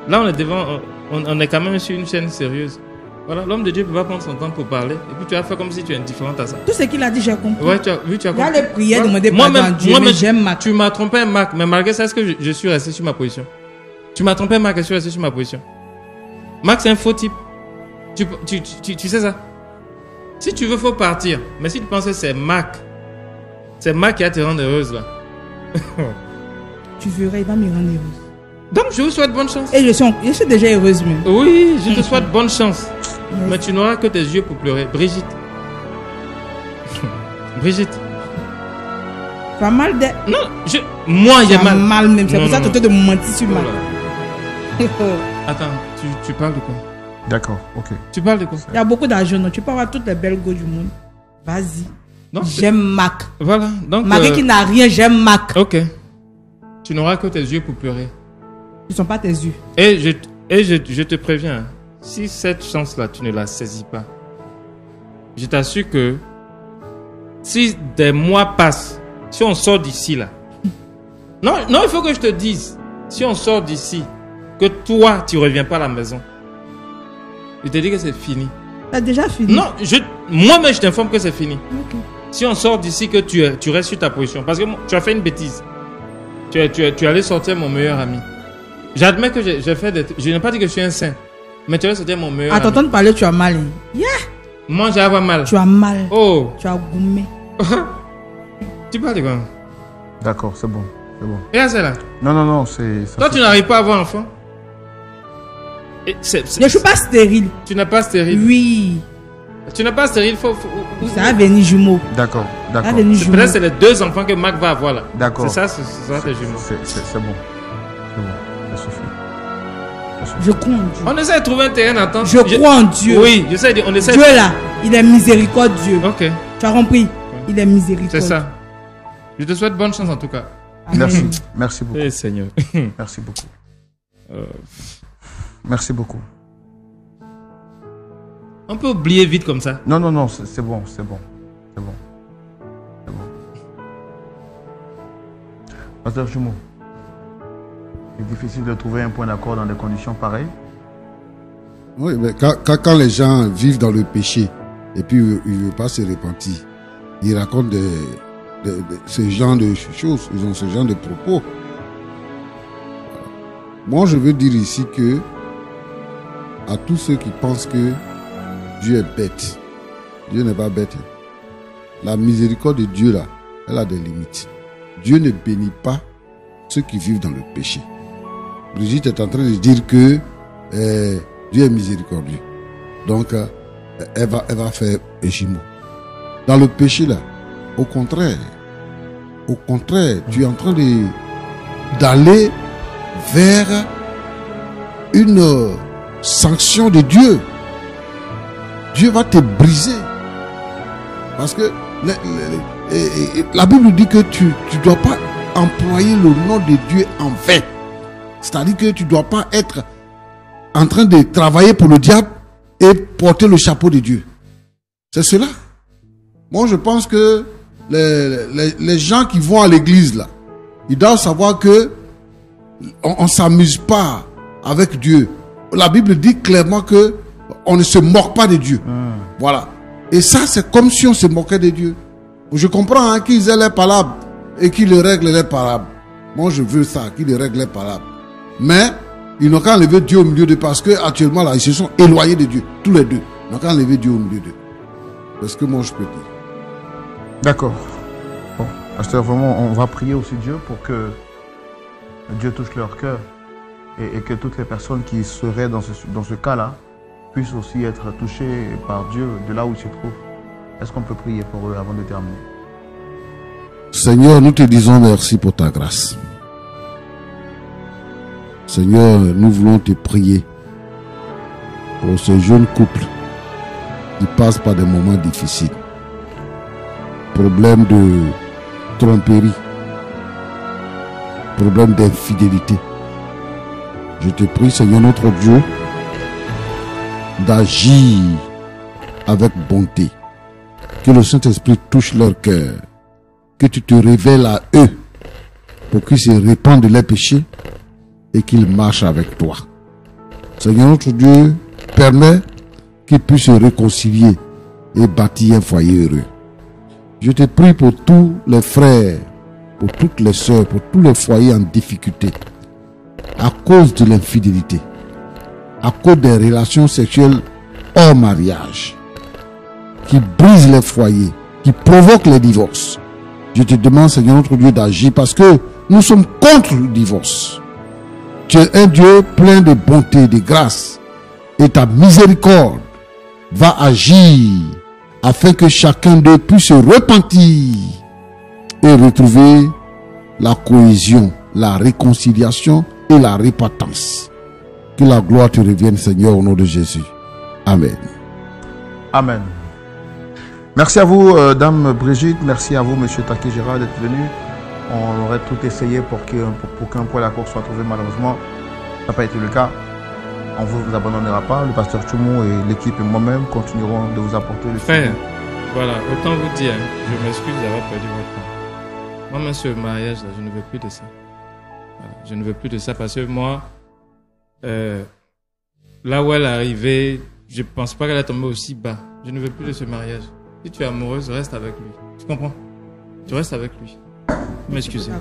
Là, on est devant, on est quand même sur une chaîne sérieuse. Voilà, l'homme de Dieu peut pas prendre son temps pour parler. Et puis, tu vas faire comme si tu es indifférente à ça. Tout ce qu'il a dit, j'ai compris. Ouais, tu as Il a compris. les prières, Voilà. demander pardon à Dieu, mais j'aime Mac. Tu m'as trompé, Marc. Mais malgré ça, est-ce que je suis resté sur ma position? Tu m'as trompé, Marc, et je suis resté sur ma position. Marc, c'est un faux type. Tu sais ça? Si tu veux, faut partir. Mais si tu penses que c'est Marc qui va te rendre heureuse, là. Tu verras, il va me rendre heureuse. Donc, je vous souhaite bonne chance. Et je suis déjà heureuse même. Oui, je te souhaite bonne chance. Mais tu n'auras que tes yeux pour pleurer. Brigitte. Brigitte. Pas mal de. Non, moi, il y a Pas mal. mal même. C'est Non, pour ça non, que tu te de mentir sur Oh Mac. là. Attends, tu parles de quoi? D'accord, ok. Tu parles de quoi? Il y a beaucoup d'argent, non? Tu peux avoir toutes les belles go du monde. Vas-y. Non, J'aime Mac. voilà. Donc, Marie qui n'a rien, j'aime Mac. ok. Tu n'auras que tes yeux pour pleurer. Ce ne sont pas tes yeux. Et je te préviens, hein, si cette chance-là, tu ne la saisis pas, je t'assure que si des mois passent, si on sort d'ici là, non, il faut que je te dise, si on sort d'ici, que toi, tu reviens pas à la maison, Je te dis que c'est fini. T'as déjà fini? Non, moi-même, je t'informe que c'est fini. Ok. Si on sort d'ici, que tu restes sur ta position. Parce que tu as fait une bêtise. Tu allais sortir mon meilleur ami. J'admets que j'ai fait des... Je n'ai pas dit que je suis un saint. Mais tu allais sortir mon meilleur À ami. t'entendre parler, tu as mal. Hein. Yeah. Moi, j'ai avoir mal. Tu as mal. Oh. Tu as goumé. Tu parles de quoi? D'accord, c'est bon. C'est bon. Regarde celle-là. Non, c'est... ça Toi, fait- tu n'arrives pas à avoir enfant. Je ne suis pas stérile. Tu n'es pas stérile. Oui. Tu n'es pas stérile. Ça va venir jumeau. D'accord, Ça va d'accord. venir jumeau. Peut-être c'est les 2 enfants que Marc va avoir là. D'accord. C'est ça tes jumeaux. C'est bon. C'est bon. Ça suffit. Ça suffit. Je crois en Dieu. On essaie de trouver un terrain d'entente. Je crois en Dieu. Oui, on essaie. Dieu là, il est miséricordieux. Ok, Tu as compris? Il est miséricordieux. c'est ça. Je te souhaite bonne chance en tout cas. Amen. Merci beaucoup. Eh Seigneur. Merci beaucoup. Merci beaucoup. On peut oublier vite comme ça. Non, c'est bon. Pasteur Jumeau, c'est difficile de trouver un point d'accord dans des conditions pareilles. Oui, mais quand les gens vivent dans le péché et puis ils ne veulent pas se repentir, ils racontent ce genre de choses, ils ont ce genre de propos. Moi, je veux dire ici que à tous ceux qui pensent que Dieu est bête, Dieu n'est pas bête. La miséricorde de Dieu là, elle a des limites. Dieu ne bénit pas ceux qui vivent dans le péché. Brigitte est en train de dire que Dieu est miséricordieux. Donc, elle va faire échimo. Dans le péché là, au contraire, tu es en train d'aller vers une sanction de Dieu. Dieu va te briser. Parce que la Bible dit que tu ne dois pas employer le nom de Dieu en vain. C'est-à-dire que tu ne dois pas être en train de travailler pour le diable et porter le chapeau de Dieu. C'est cela. Moi, je pense que les gens qui vont à l'église, là, ils doivent savoir que on ne s'amuse pas avec Dieu. La Bible dit clairement que on ne se moque pas de Dieu. Voilà. Et ça, c'est comme si on se moquait de Dieu. Je comprends qu'ils aient les palabres et qu'ils règlent les palabres. Moi, je veux ça, qu'ils règlent les palabres. Mais ils n'ont qu'à enlever Dieu au milieu d'eux parce que actuellement là, ils se sont éloignés de Dieu. Tous les deux. Ils n'ont qu'à enlever Dieu au milieu d'eux. C'est ce que moi je peux dire. D'accord. Bon, pasteur, vraiment, on va prier aussi Dieu pour que Dieu touche leur cœur et que toutes les personnes qui seraient dans ce cas-là puissent aussi être touchées par Dieu de là où ils se trouvent. Est-ce qu'on peut prier pour eux avant de terminer? Seigneur, nous te disons merci pour ta grâce. Seigneur, nous voulons te prier pour ce jeune couple qui passe par des moments difficiles. Problème de tromperie, problème d'infidélité. Je te prie, Seigneur notre Dieu, d'agir avec bonté. Que le Saint-Esprit touche leur cœur. Que tu te révèles à eux pour qu'ils se répandent de leurs péchés et qu'ils marchent avec toi. Seigneur notre Dieu, permets qu'ils puissent se réconcilier et bâtir un foyer heureux. Je te prie pour tous les frères, pour toutes les sœurs, pour tous les foyers en difficulté, à cause de l'infidélité, à cause des relations sexuelles hors mariage, qui brisent les foyers, qui provoquent les divorces. Je te demande, Seigneur notre Dieu, d'agir parce que nous sommes contre le divorce. Tu es un Dieu plein de bonté, de grâce, et ta miséricorde va agir afin que chacun d'eux puisse se repentir et retrouver la cohésion, la réconciliation et la repentance. Que la gloire te revienne, Seigneur, au nom de Jésus. Amen. Amen. Merci à vous, Dame Brigitte. Merci à vous, Monsieur Taki Gérard, d'être venu. On aurait tout essayé pour qu'un point d'accord soit trouvé. Malheureusement, ça n'a pas été le cas. On ne vous abandonnera pas. Le pasteur Choumou et l'équipe et moi-même continueront de vous apporter le Frère, soutien. voilà, autant vous dire, je m'excuse d'avoir perdu votre temps. Moi-même, ce mariage-là, je ne veux plus de ça. Voilà, je ne veux plus de ça parce que moi, là où elle est arrivée, je pense pas qu'elle est tombée aussi bas. Je ne veux plus de ce mariage. Si tu es amoureuse, reste avec lui. Tu comprends? Tu restes avec lui. M'excusez.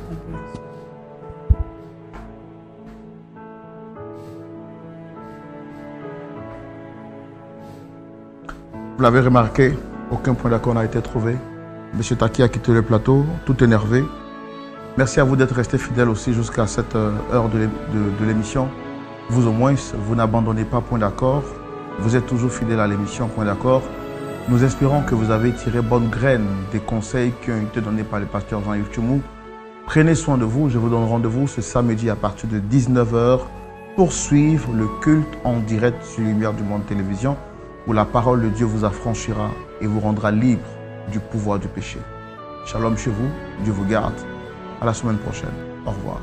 Vous l'avez remarqué, aucun point d'accord n'a été trouvé. Monsieur Taki a quitté le plateau, tout énervé. Merci à vous d'être resté fidèle aussi jusqu'à cette heure de l'émission. Vous au moins, vous n'abandonnez pas point d'accord. Vous êtes toujours fidèle à l'émission point d'accord. Nous espérons que vous avez tiré bonne graine des conseils qui ont été donnés par le pasteur Jean-Yves Tchoumou. Prenez soin de vous. Je vous donne rendez-vous ce samedi à partir de 19 h pour suivre le culte en direct sur Lumière du Monde Télévision, où la parole de Dieu vous affranchira et vous rendra libre du pouvoir du péché. Shalom chez vous, Dieu vous garde. À la semaine prochaine. Au revoir.